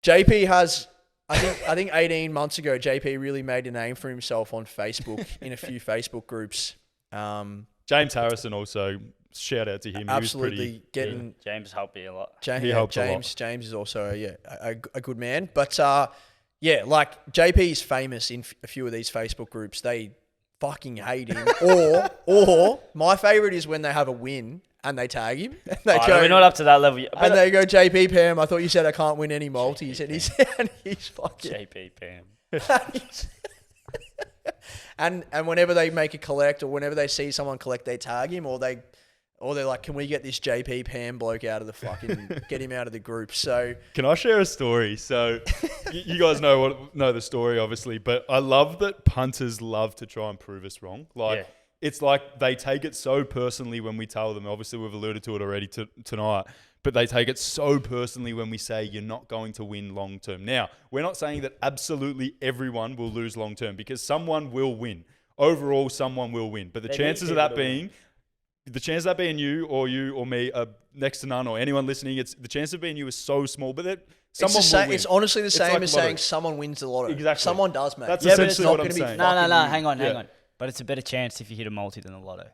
JP has... I think 18 months ago, JP really made a name for himself on Facebook in a few Facebook groups. James Harrison also, shout out to him. Absolutely getting James helped me a lot. James is also a good man. But like JP is famous in a few of these Facebook groups. They fucking hate him. or my favorite is when they have a win and they tag him. And they go, we're not up to that level yet. And they go, JP Pam, I thought you said I can't win any multis. And he's fucking... JP Pam. And whenever they make a collect or whenever they see someone collect, they tag him or they're like, can we get this JP Pam bloke out of the fucking... get him out of the group. So... Can I share a story? So you guys know the story, obviously, but I love that punters love to try and prove us wrong. Like... Yeah. It's like they take it so personally when we tell them. Obviously, we've alluded to it already tonight, but they take it so personally when we say you're not going to win long term. Now, we're not saying that absolutely everyone will lose long term because someone will win. Overall, someone will win. But the chances of that being you or me are next to none, or anyone listening, the chance of being you is so small. But someone will win. It's honestly the same like as saying someone wins the lotto. Exactly. Someone does, mate. That's but it's essentially not what I'm going to be saying. No, fucking you. hang on. But it's a better chance if you hit a multi than a lotto.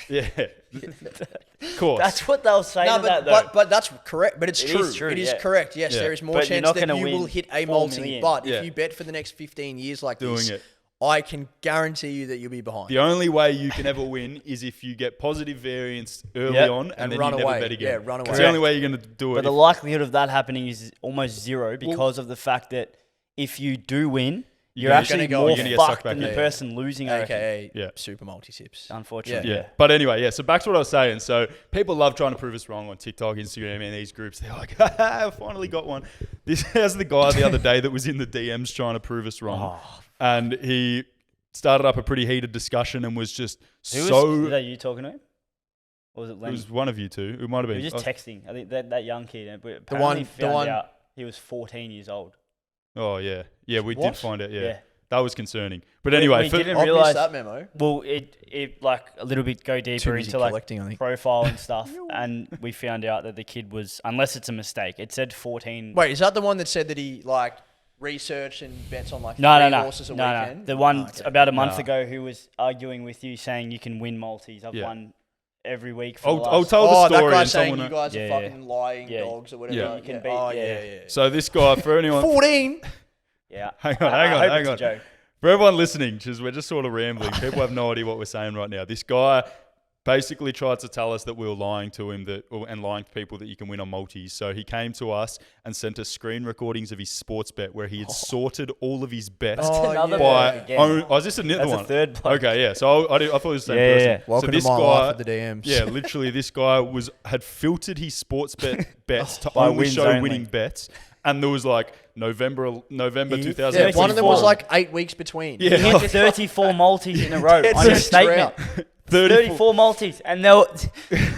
Yeah, of course. That's what they'll say. No, to that, though. but that's correct. But it's It true. is true, It is yeah. correct. Yes, Yeah. there is more But you're chance not that gonna you win will hit a 4 multi. million. But Yeah. if you bet for the next 15 years like Doing this, it. I can guarantee you that you'll be behind. The only way you can ever win is if you get positive variance early on and then run you away. never bet again. Yeah, run away. It's the only way you're going to do it. But the likelihood of that happening is almost zero because of the fact that if you do win, You're actually gonna go- more you're gonna get sucked fucked back than the in. person losing. I reckon. AKA Yeah. super multi-tips. Unfortunately. Yeah. But anyway, so back to what I was saying. So people love trying to prove us wrong on TikTok, Instagram, and these groups. They're like, I finally got one. There's the guy the other day that was in the DMs trying to prove us wrong. And he started up a pretty heated discussion and was just Was that you talking to him? Or was it It Lenny? was one of you two. It might have He been. was just texting. I think that young kid. But one- apparently the found one- out he was 14 years old. Oh, yeah. Yeah, we did What? find out. Yeah. Yeah. That was concerning. But anyway, we for, didn't I've realise missed that memo. Well, it like a little bit go Too deeper busy into like collecting, I think. profile and stuff, and we found out that the kid was, unless it's a mistake, it said 14. Wait, is that the one that said that he like researched and bets on like No, three horses a no. weekend? The one Okay. about a month No. ago who was arguing with you, saying you can win multis. I've Yeah. won every week for the I'll last. tell Oh, the that story guy and saying someone. you guys are Yeah, fucking lying Yeah. dogs or whatever. Yeah. You can yeah. beat- Oh, yeah. yeah. So this guy, for anyone, 14? Yeah. hang on, I hope hang it's a on. joke. For everyone listening, we're just sort of rambling. People have no idea what we're saying right now. This guy basically tried to tell us that we were lying to him and lying to people that you can win on multis. So he came to us and sent us screen recordings of his sports bet where he had sorted all of his bets Oh, Another by bloke again. own. Oh, is this another That's one? a third bloke. Okay, yeah. So I thought it was the same Yeah, person. yeah. Welcome so this to my guy, life with the DMs. Yeah, literally, this guy had filtered his sports bets to By only wins show only. winning bets, and there was like November Yeah, 2000. Yeah, one of them was 34. like 8 weeks between. Yeah. He hit 34 multis in a row Dead on his set statement. drought. 34 multis, and there were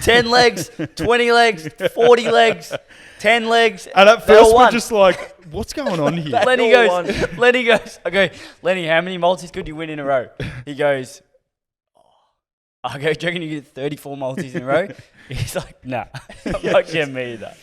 10 legs, 20 legs, 40 legs, 10 legs. And at they all first, we're won. just like, what's going on here? Lenny all goes, I go, Lenny, how many multis could you win in a row? He goes, I go, do you reckon you get 34 multis in a row? He's like, nah, I'm not getting me either.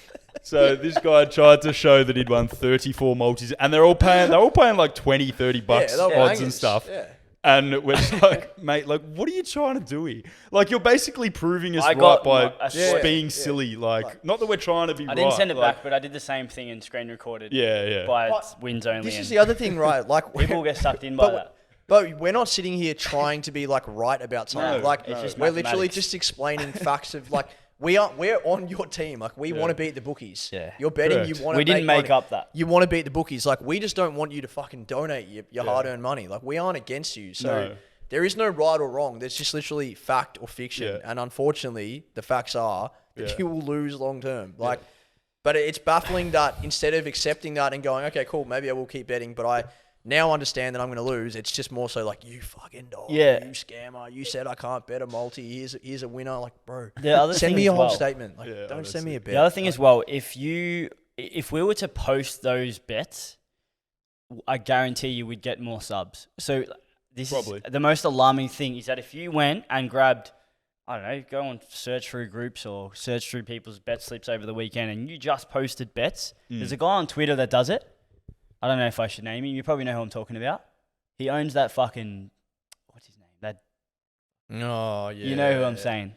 So this guy tried to show that he'd won 34 multis, and they're all paying like 20, 30 bucks they were odds bangers. and stuff. Yeah. And we're just like, mate, like, what are you trying to do here? Like, you're basically proving us I right got by a sport- being silly. Like, not that we're trying to be I right. didn't send it like, back, but I did the same thing and screen recorded Yeah. by But wins only. This and is the other thing, right? Like, people get sucked in by that. But we're not sitting here trying to be like right about something. No, like it's just we're literally mathematics. just explaining facts of like we're on your team. Like we want to beat the bookies. Yeah. You're betting. Correct. You want to. We didn't make up that. You want to beat the bookies. Like we just don't want you to fucking donate your hard-earned money. Like we aren't against you. So No. there is no right or wrong. There's just literally fact or fiction. Yeah. And unfortunately, the facts are that Yeah. you will lose long term. Like, but it's baffling that instead of accepting that and going, okay, cool, maybe I will keep betting, but I now understand that I'm going to lose. It's just more so like, you fucking dog, Yeah. you scammer, you said I can't bet a multi. Here's a winner. Like, bro, The other send thing me as a whole well- statement. Like, Yeah, don't that's send me a it. bet. The other thing Like, as well, if we were to post those bets, I guarantee you we'd get more subs. So this Probably. is the most alarming thing is that if you went and grabbed, I don't know, go and search through groups or search through people's bet slips over the weekend and you just posted bets, there's a guy on Twitter that does it. I don't know if I should name him. You probably know who I'm talking about. He owns that fucking, what's his name? That oh, yeah. You know who I'm saying.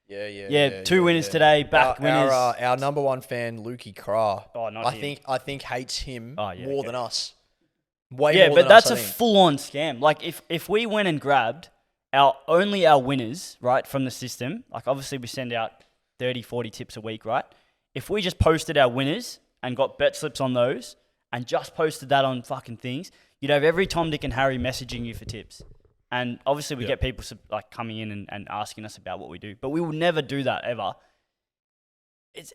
Yeah, two winners today, back winners. Our number one fan, Lukey Krah. Oh, not I him. think hates him Oh, yeah, more okay. than us. Way Yeah, more but than that's us, a I think. full-on scam. Like, if we went and grabbed only our winners, right, from the system, like, obviously we send out 30, 40 tips a week, right? If we just posted our winners and got bet slips on those and just posted that on fucking things, you'd have every Tom, Dick, and Harry messaging you for tips. And obviously we get people, like, coming in and asking us about what we do. But we will never do that, ever. It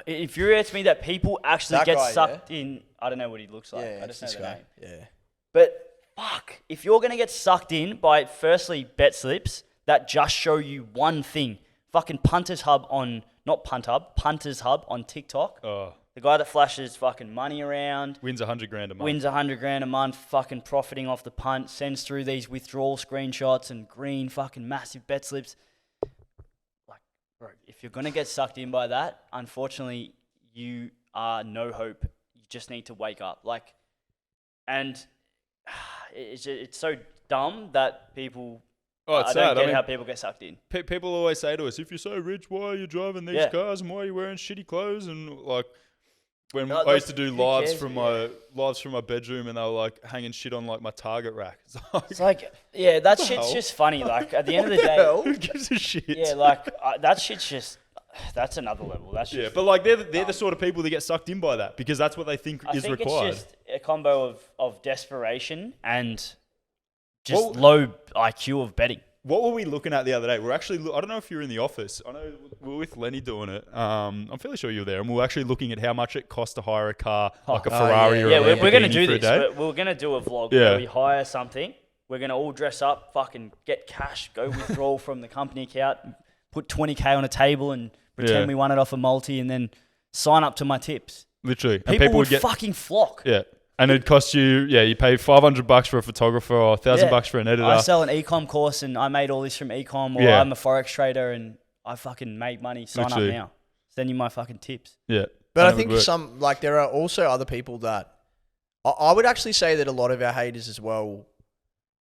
infuriates me that people actually That get guy, sucked in. I don't know what he looks like. Yeah, I just know it's the this name. guy. Yeah. But fuck, if you're gonna get sucked in by firstly bet slips that just show you one thing, fucking Punters Hub on Punters Hub on TikTok, Oh, the guy that flashes fucking money around, wins $100,000 a month. wins $100,000 a month, fucking profiting off the punt, sends through these withdrawal screenshots and green fucking massive bet slips. Like, bro, if you're gonna get sucked in by that, unfortunately, you are no hope. You just need to wake up. Like, and it's so dumb that people. Oh, it's I sad. don't get I mean, how people get sucked in. people always say to us, if you're so rich, why are you driving these Yeah. cars and why are you wearing shitty clothes? And like, when No, I used to do who lives cares? from my bedroom, and they were like hanging shit on like my Target rack. It's like, It's like, yeah, that the shit's hell? just funny. Like, at the end of the day, who gives a shit? yeah, like that shit's just. That's another level. That's just, Yeah, but like they're the sort of people that get sucked in by that because that's what they think is required. It's just a combo of desperation and just low IQ of betting. What were we looking at the other day? We're actually, I don't know if you were in the office. I know we were with Lenny doing it. I'm fairly sure you were there. And we were actually looking at how much it costs to hire a car, like a Ferrari or a Lamborghini. Yeah, we're going to do for a this. day. We're going to do a vlog where we hire something. We're going to all dress up, fucking get cash, go withdraw from the company account, put 20K on a table and pretend we won it off a multi and then sign up to my tips. Literally. People would fucking flock. Yeah. And it'd cost you, you pay $500 for a photographer or $1,000 for an editor. I sell an ecom course and I made all this from ecom, or I'm a forex trader and I fucking make money. Sign up now. Send you my fucking tips. Yeah. But I think there are also other people that I would actually say that a lot of our haters as well,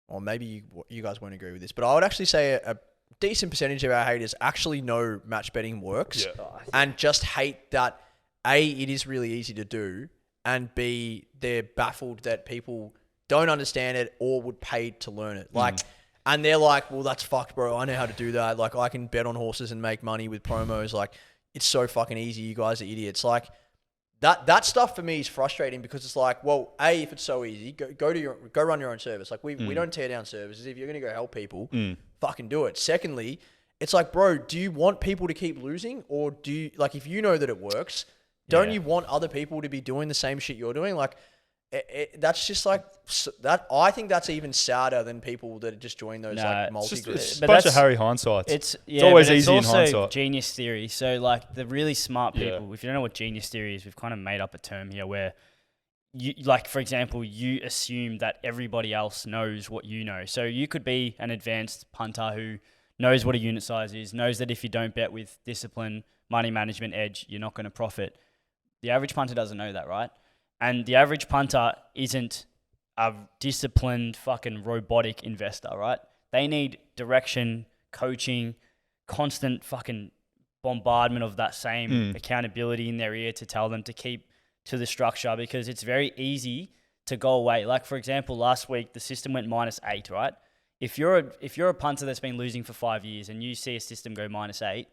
or maybe you guys won't agree with this, but I would actually say a decent percentage of our haters actually know match betting works and just hate that A, it is really easy to do, and B, they're baffled that people don't understand it or would pay to learn it. Like, and they're like, well, that's fucked, bro. I know how to do that. Like, I can bet on horses and make money with promos. Like, it's so fucking easy. You guys are idiots. Like, that stuff for me is frustrating because it's like, well, A, if it's so easy, go run your own service. Like, we don't tear down services. If you're going to go help people, fucking do it. Secondly, it's like, bro, do you want people to keep losing, or do you, like, if you know that it works, don't you want other people to be doing the same shit you're doing? Like, that's just like that. I think that's even sadder than people that just join those like multi groups. It's a bunch of Harry hindsights. It's always easy in also hindsight. Genius theory. So like the really smart people, if you don't know what genius theory is, we've kind of made up a term here where you, like for example, you assume that everybody else knows what you know. So you could be an advanced punter who knows what a unit size is, knows that if you don't bet with discipline, money management edge, you're not going to profit. The average punter doesn't know that, right? And the average punter isn't a disciplined fucking robotic investor, right? They need direction, coaching, constant fucking bombardment of that same accountability in their ear to tell them to keep to the structure, because it's very easy to go away. Like for example, last week the system went -8, right? If you're a punter that's been losing for 5 years and you see a system go -8,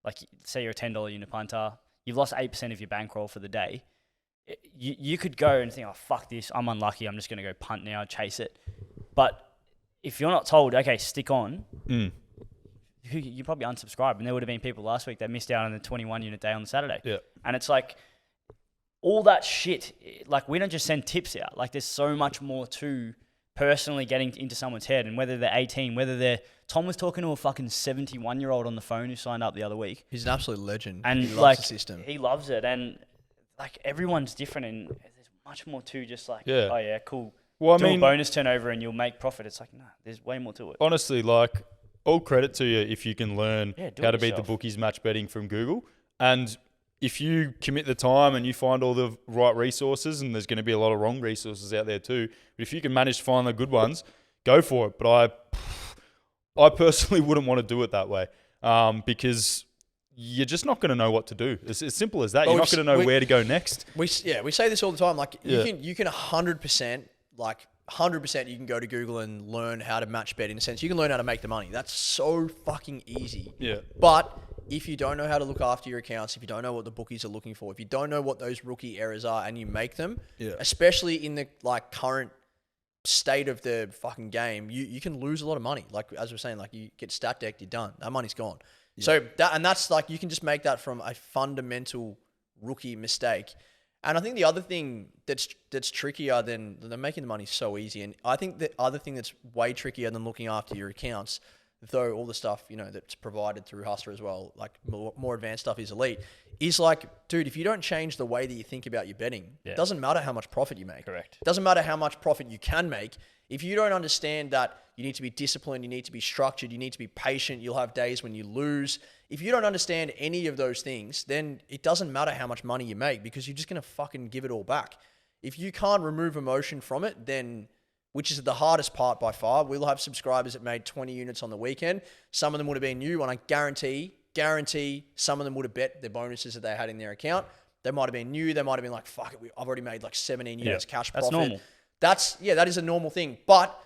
like say you're a $10 unit punter, you've lost 8% of your bankroll for the day. You could go and think, oh, fuck this, I'm unlucky, I'm just going to go punt now, chase it. But if you're not told, okay, stick on, you probably unsubscribe. And there would have been people last week that missed out on the 21 unit day on the Saturday. Yeah. And it's like, all that shit, like we don't just send tips out. Like there's so much more to personally getting into someone's head, and whether they're 18, whether they're... Tom was talking to a fucking 71-year-old on the phone who signed up the other week. He's an absolute legend. And he loves like, the system. He loves it. And like everyone's different, and there's much more to just like, oh yeah, cool. Well, do a bonus turnover and you'll make profit. It's like, no, there's way more to it. Honestly, like all credit to you if you can learn how to beat the bookies match betting from Google. And if you commit the time and you find all the right resources, and there's going to be a lot of wrong resources out there too, but if you can manage to find the good ones, go for it. But I personally wouldn't want to do it that way because you're just not going to know what to do. It's as simple as that. You're not going to know where to go next. We say this all the time. Like you can 100%, like 100%, you can go to Google and learn how to match bet. In a sense, you can learn how to make the money. That's so fucking easy. Yeah. But if you don't know how to look after your accounts, if you don't know what the bookies are looking for, if you don't know what those rookie errors are, and you make them, especially in the like current state of the fucking game, you can lose a lot of money. Like as we're saying, like you get stat decked, you're done. That money's gone. Yeah. So that's like, you can just make that from a fundamental rookie mistake. And I think the other thing that's trickier than making the money so easy, and I think the other thing that's way trickier than looking after your accounts, though all the stuff, that's provided through Hustler as well, like more advanced stuff is elite, is like, dude, if you don't change the way that you think about your betting, it doesn't matter how much profit you make. Correct. It doesn't matter how much profit you can make. If you don't understand that you need to be disciplined, you need to be structured, you need to be patient, you'll have days when you lose. If you don't understand any of those things, then it doesn't matter how much money you make, because you're just going to fucking give it all back. If you can't remove emotion from it, then, which is the hardest part by far, we'll have subscribers that made 20 units on the weekend. Some of them would have been new, and I guarantee some of them would have bet their bonuses that they had in their account. They might have been new. They might have been like, fuck it, I've already made like 17 units cash profit. That's normal. That is a normal thing. But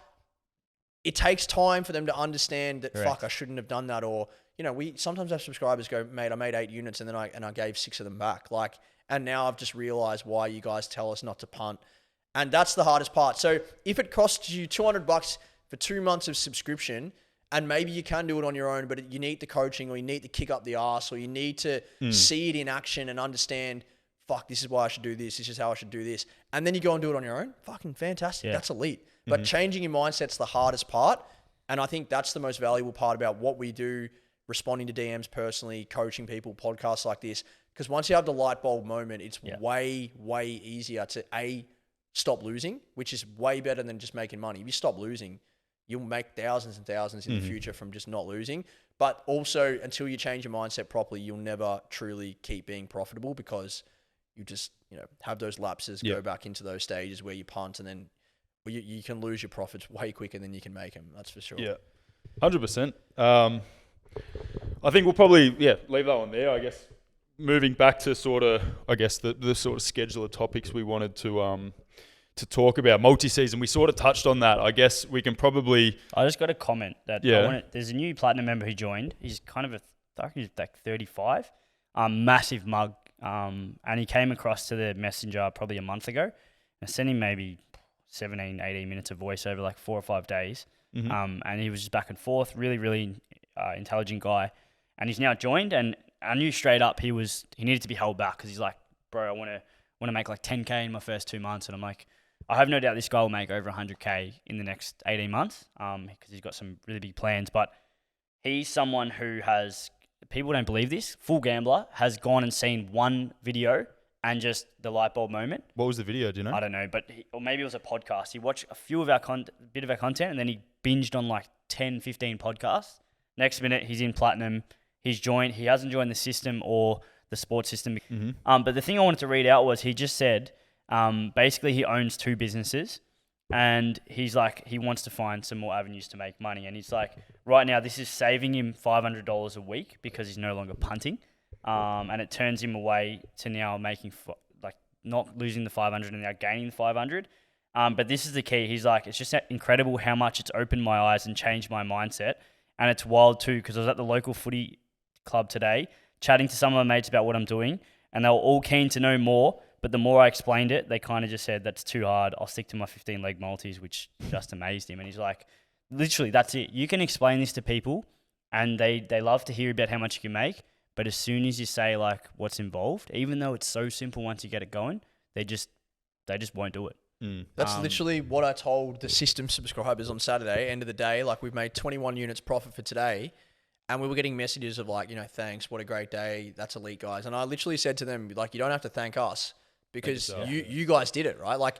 it takes time for them to understand that, Correct. fuck, I shouldn't have done that. Or, you know, we sometimes have subscribers go, mate, I made 8 units and then I gave 6 of them back. Like, and now I've just realized why you guys tell us not to punt. And that's the hardest part. So if it costs you $200 for 2 months of subscription, and maybe you can do it on your own, but you need the coaching, or you need to kick up the arse, or you need to see it in action and understand, fuck, this is why I should do this. This is how I should do this. And then you go and do it on your own. Fucking fantastic. That's elite. But changing your mindset's the hardest part. And I think that's the most valuable part about what we do, responding to DMs personally, coaching people, podcasts like this. Because once you have the light bulb moment, it's way, way easier to stop losing, which is way better than just making money. If you stop losing, you'll make thousands and thousands in the future from just not losing. But also, until you change your mindset properly, you'll never truly keep being profitable, because you just, you know, have those lapses, go back into those stages where you punt, and then you can lose your profits way quicker than you can make them. That's for sure. Yeah, 100%. I think we'll probably leave that one there. I guess moving back to sort of, I guess the sort of schedule of topics we wanted to talk about. Multi-season, we sort of touched on that. I guess we can probably... I just got a comment that there's a new platinum member who joined. He's kind of he's like 35, massive mug, and he came across to the messenger probably a month ago. I sent him maybe 17, 18 minutes of voice over like 4 or 5 days, and he was just back and forth. Really, really intelligent guy, and he's now joined. And I knew straight up he needed to be held back, because he's like, bro, I want to make like 10K in my first 2 months, and I'm like, I have no doubt this guy will make over 100K in the next 18 months, because he's got some really big plans. But he's someone who has, people don't believe this, full gambler, has gone and seen one video and just the light bulb moment. What was the video, do you know? I don't know, but or maybe it was a podcast. He watched a few of our bit of our content, and then he binged on like 10, 15 podcasts. Next minute, he's in platinum. He's joined. He hasn't joined the system or the sports system. But the thing I wanted to read out was, he just said... basically he owns 2 businesses, and he's like, he wants to find some more avenues to make money. And he's like, right now this is saving him $500 a week because he's no longer punting. And it turns him away to now making not losing the 500 and now gaining the 500. But this is the key. He's like, it's just incredible how much it's opened my eyes and changed my mindset. And it's wild too, because I was at the local footy club today chatting to some of my mates about what I'm doing, and they were all keen to know more. But the more I explained it, they kind of just said, that's too hard. I'll stick to my 15-leg multis, which just amazed him. And he's like, literally, that's it. You can explain this to people, and they love to hear about how much you can make. But as soon as you say like what's involved, even though it's so simple once you get it going, they just won't do it. That's literally what I told the system subscribers on Saturday. End of the day, like, we've made 21 units profit for today. And we were getting messages of like, you know, thanks, what a great day. That's elite, guys. And I literally said to them, like, you don't have to thank us, because you guys did it, right? Like,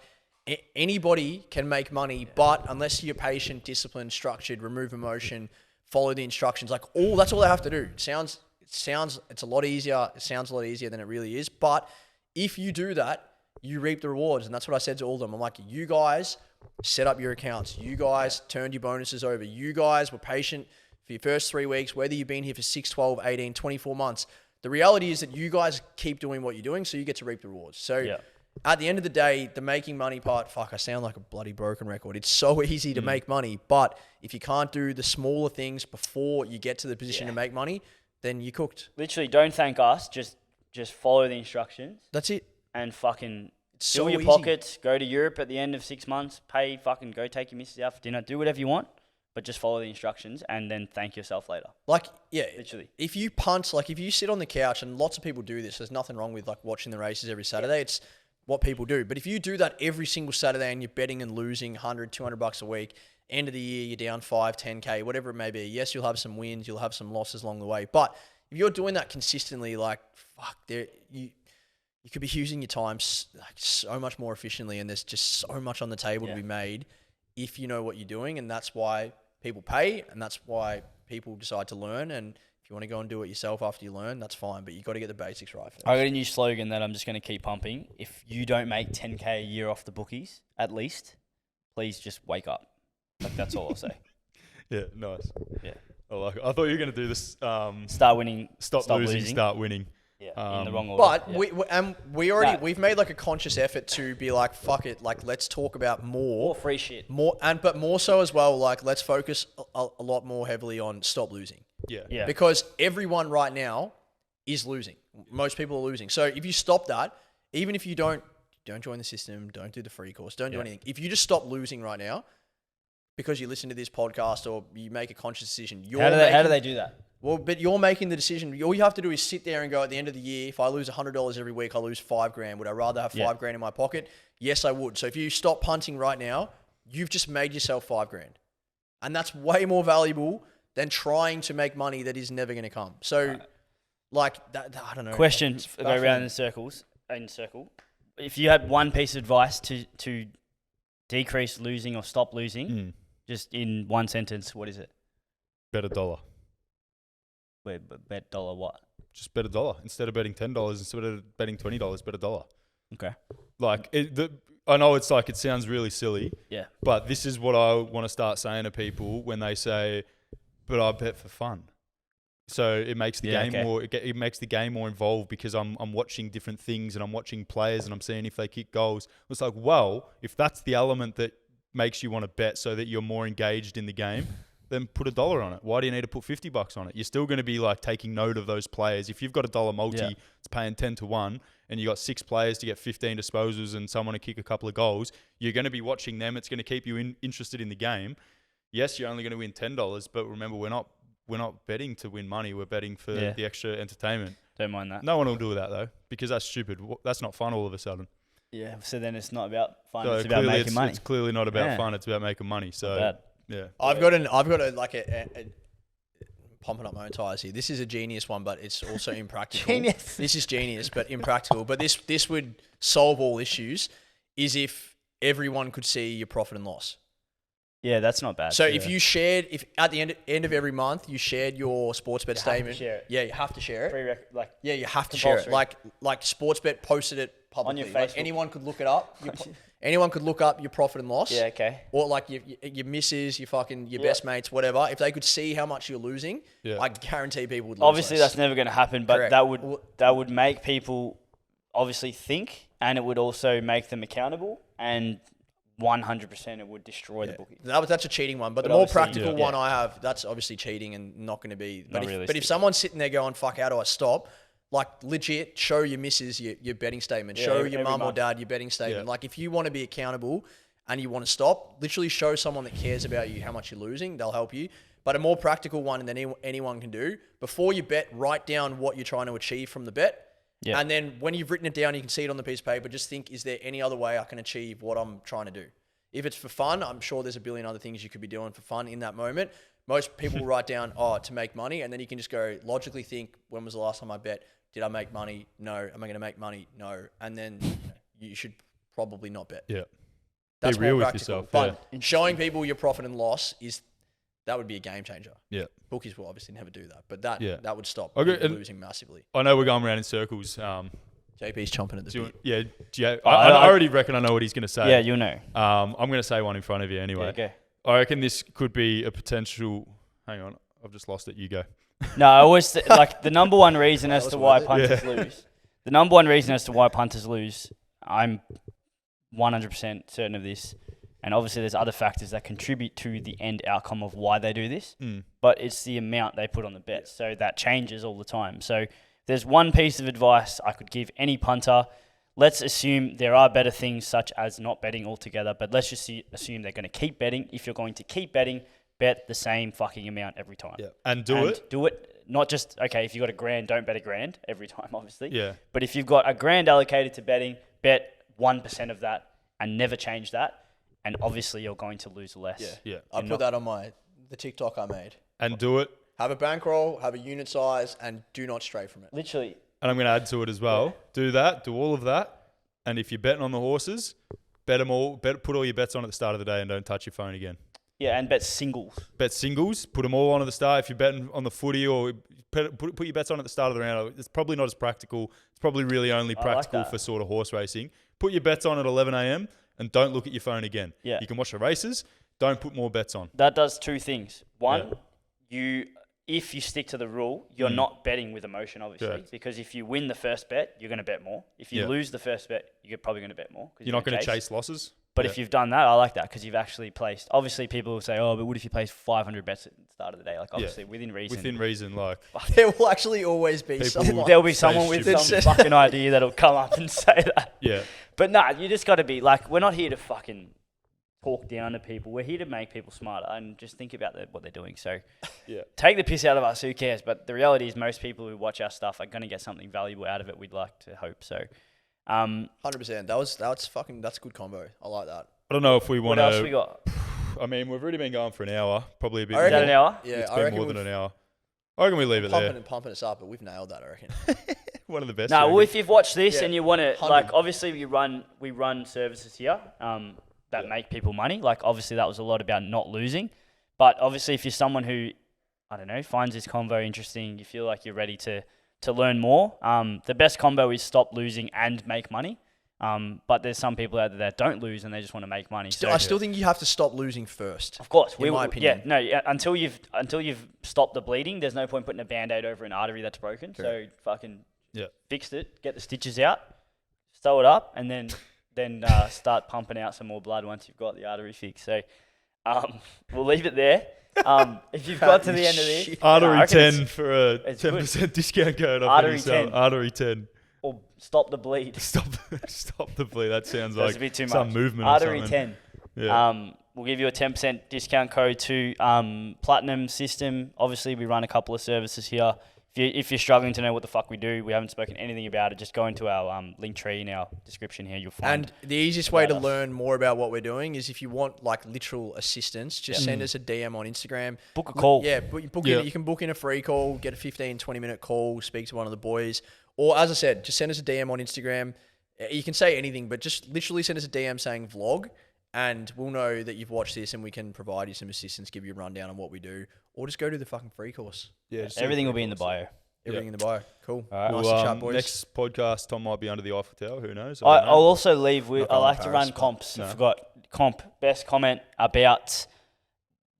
anybody can make money, but unless you're patient, disciplined, structured, remove emotion, follow the instructions, like that's all they have to do. It sounds it's a lot easier. It sounds a lot easier than it really is. But if you do that, you reap the rewards. And that's what I said to all of them. I'm like, you guys set up your accounts. You guys turned your bonuses over. You guys were patient for your first 3 weeks, whether you've been here for 6, 12, 18, 24 months. The reality is that you guys keep doing what you're doing, so you get to reap the rewards. So at the end of the day, the making money part, fuck, I sound like a bloody broken record. It's so easy to make money, but if you can't do the smaller things before you get to the position to make money, then you're cooked. Literally, don't thank us. Just follow the instructions. That's it. And fucking so fill your easy. pockets, go to Europe at the end of 6 months, pay, fucking go take your missus out for dinner, do whatever you want. But just follow the instructions and then thank yourself later. Like, yeah. Literally. If you punt, like if you sit on the couch, and lots of people do this, there's nothing wrong with like watching the races every Saturday. It's what people do. But if you do that every single Saturday and you're betting and losing $100, $200 a week, end of the year, you're down 5, 10K, whatever it may be. Yes, you'll have some wins, you'll have some losses along the way. But if you're doing that consistently, like, fuck, you could be using your time so much more efficiently, and there's just so much on the table to be made if you know what you're doing. And that's why people pay, and that's why people decide to learn. And if you want to go and do it yourself after you learn, that's fine, but you got to get the basics right first. I got a new slogan that I'm just going to keep pumping. If you don't make 10K a year off the bookies, at least, please just wake up. Like, that's all I'll say. Yeah, nice. Yeah. I like it. I thought you were going to do this. Start winning. Stop losing, start winning. in the wrong order. But we've made like a conscious effort to be like, fuck it, like let's talk about more free shit. But more so as well, like let's focus a lot more heavily on stop losing. Yeah. Because everyone right now is losing. Most people are losing. So if you stop that, even if you don't join the system, don't do the free course, don't do anything. If you just stop losing right now because you listen to this podcast or you make a conscious decision, how do they do that? Well, but you're making the decision. All you have to do is sit there and go, at the end of the year, if I lose $100 every week, I lose $5,000. Would I rather have $5,000 in my pocket? Yes, I would. So if you stop punting right now, you've just made yourself $5,000. And that's way more valuable than trying to make money that is never going to come. So, like, I don't know. Question, go around in circle. If you had one piece of advice to decrease losing or stop losing, just in one sentence, what is it? Bet $1. Wait, bet dollar what? Just bet $1 instead of betting $10. Instead of betting $20, bet $1. Okay. Like I know it's like it sounds really silly. Yeah. But this is what I want to start saying to people when they say, "But I bet for fun." So it makes the game more. It makes the game more involved because I'm watching different things and I'm watching players and I'm seeing if they kick goals. It's like, well, if that's the element that makes you want to bet so that you're more engaged in the game, then put $1 on it. Why do you need to put $50 on it? You're still going to be like taking note of those players. If you've got $1 multi, it's paying 10 to 1, and you got 6 players to get 15 disposals and someone to kick a couple of goals, you're going to be watching them. It's going to keep you interested in the game. Yes, you're only going to win $10, but remember, we're not betting to win money. We're betting for the extra entertainment. Don't mind that. No one will do that though, because that's stupid. That's not fun all of a sudden. Yeah. So then it's not about fun. So it's about making money. It's clearly not about fun. It's about making money. So. Yeah, I've got a pumping up my own tires here. This is a genius one, but it's also impractical. Genius. This is genius, but impractical. But this would solve all issues. Is if everyone could see your profit and loss. Yeah, that's not bad. So if you shared, if at the end of every month you shared your Sportsbet statement, share it. Yeah, you have to share it. Yeah, you have to share it. Like Sportsbet posted it publicly. On your Facebook. Like anyone could look it up. Anyone could look up your profit and loss. Yeah, okay. Or like your missus, your best mates, whatever. If they could see how much you're losing, I guarantee people would lose Obviously, less. that's never going to happen, but Correct. that would make people obviously think, and it would also make them accountable, and 100% it would destroy the bookie. That's a cheating one. But the more practical one I have, that's obviously cheating and not going to be. But if someone's sitting there going, fuck, how do I stop? Like legit, show your missus your betting statement. Show your mum or dad your betting statement. Yeah. Like if you want to be accountable and you want to stop, literally show someone that cares about you how much you're losing. They'll help you. But a more practical one than anyone can do, before you bet, write down what you're trying to achieve from the bet. Yeah. And then when you've written it down, you can see it on the piece of paper. Just think, is there any other way I can achieve what I'm trying to do? If it's for fun, I'm sure there's a billion other things you could be doing for fun in that moment. Most people will write down, to make money. And then you can just go logically think, when was the last time I bet? Did I make money? No. Am I going to make money? No. And then you should probably not bet. Yeah. That's be real more with practical. yourself. But showing people your profit and loss that would be a game changer. Yeah. Bookies will obviously never do that, but that would stop Okay, losing massively. I know we're going around in circles. JP's chomping at the bit. I already reckon I know what he's going to say. Yeah, you'll know. I'm going to say one in front of you anyway. Okay. I reckon this could be a potential. Hang on, I've just lost it. You go. No, I always like the number one reason as to why punters lose. The number one reason as to why punters lose, I'm 100% certain of this. And obviously there's other factors that contribute to the end outcome of why they do this. But it's the amount they put on the bet. So that changes all the time. So there's one piece of advice I could give any punter. Let's assume there are better things such as not betting altogether. But let's just assume they're going to keep betting. If you're going to keep betting, bet the same fucking amount every time. Yeah. And do it. Not just, okay, if you've got $1,000, don't bet $1,000 every time, obviously. Yeah. But if you've got $1,000 allocated to betting, bet 1% of that and never change that. And obviously you're going to lose less. Yeah. I put that on the TikTok I made. And do it. Have a bankroll, have a unit size, and do not stray from it. Literally. And I'm going to add to it as well. Yeah. Do that. Do all of that. And if you're betting on the horses, bet them all. Put all your bets on at the start of the day and don't touch your phone again. Yeah, and bet singles. Bet singles. Put them all on at the start. If you're betting on the footy or put your bets on at the start of the round, it's probably not as practical. It's probably really only practical for sort of horse racing. Put your bets on at 11 a.m. and don't look at your phone again. Yeah. You can watch the races. Don't put more bets on. That does two things. One, you if you stick to the rule, you're not betting with emotion, obviously, Correct. because if you win the first bet, you're going to bet more. If you lose the first bet, you're probably going to bet more. You're not going to chase losses. But if you've done that, I like that because you've actually placed. Obviously, people will say, "Oh, but what if you place 500 bets at the start of the day?" Like, obviously, within reason. Within reason, like There will actually always be someone. There'll be someone with stupid some shit. fucking idea that'll come up and say that. Yeah. But nah, you just got to be like, we're not here to fucking talk down to people. We're here to make people smarter and just think about what they're doing. So, take the piss out of us. Who cares? But the reality is, most people who watch our stuff are going to get something valuable out of it. We'd like to hope so. 100%. That's a good combo. I like that. I don't know if we want to. What else we got? I mean, we've already been going for an hour, probably a bit. Is that an hour? Yeah, It's I been reckon more than an hour. I reckon we leave it there. pumping us up, but we've nailed that, I reckon. One of the best. No, well, if you've watched this and you want to, 100. like, obviously we run services here that make people money. Like, obviously that was a lot about not losing. But obviously if you're someone who, I don't know, finds this convo interesting, you feel like you're ready to learn more, the best combo is stop losing and make money. But there's some people out there that don't lose and they just want to make money. I still think you have to stop losing first. Of course, in my opinion. Until you've stopped the bleeding, there's no point putting a band-aid over an artery that's broken. So fucking fix it, get the stitches out, sew it up, and then start pumping out some more blood once you've got the artery fixed. So we'll leave it there. If you've got to the end of this, Artery 10 for a 10% discount code. Artery 10. Artery 10. Or stop the bleed. Stop the bleed. That sounds That's like a bit too some much. movement Artery or something. 10. Yeah. We'll give you a 10% discount code to Platinum System. Obviously, we run a couple of services here. If you're struggling to know what the fuck we do, we haven't spoken anything about it, just go into our link tree in our description here. You'll find. And the easiest way to learn more about what we're doing is if you want like literal assistance, just send us a DM on Instagram. Book a call. Yeah, you can book in a free call, get a 15, 20-minute call, speak to one of the boys. Or as I said, just send us a DM on Instagram. You can say anything, but just literally send us a DM saying vlog, and we'll know that you've watched this and we can provide you some assistance, give you a rundown on what we do, or just go to the fucking free course. Yeah. Everything will be in the bio. Everything in the bio. Cool. All right. Nice to chat, boys. Next podcast, Tom might be under the Eiffel Tower. Who knows? I'll also leave with, I like to Paris, run comps. no. I forgot. Best comment about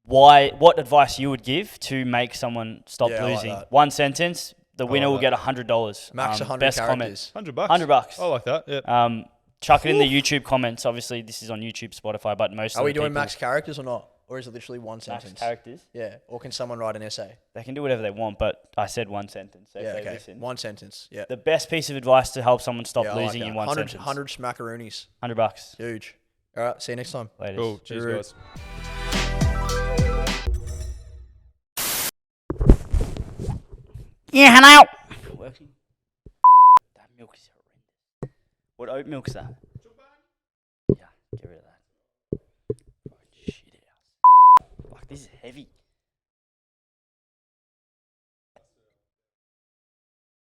what advice you would give to make someone stop Yeah, I like losing. that. One sentence, the winner will that. get $100. Max 100 best characters. comment. $100. $100. I like that. Yeah. Chuck it in the YouTube comments. Obviously, this is on YouTube, Spotify, but most Are of we the doing people, max characters or not? Or is it literally one max sentence? characters. Yeah. Or can someone write an essay? They can do whatever they want, but I said one sentence. So Yeah, if they okay. listen. One sentence. Yeah. The best piece of advice to help someone stop Yeah, I like losing that. in one 100, sentence. 100 smackaroonies. $100. Huge. All right. See you next time. Later. Cool. Cheers, Guru. guys. Yeah, hello. Working. That milk is horrendous. What oat milk's that? Yeah, get rid of that. Shit house. Fuck, this is heavy.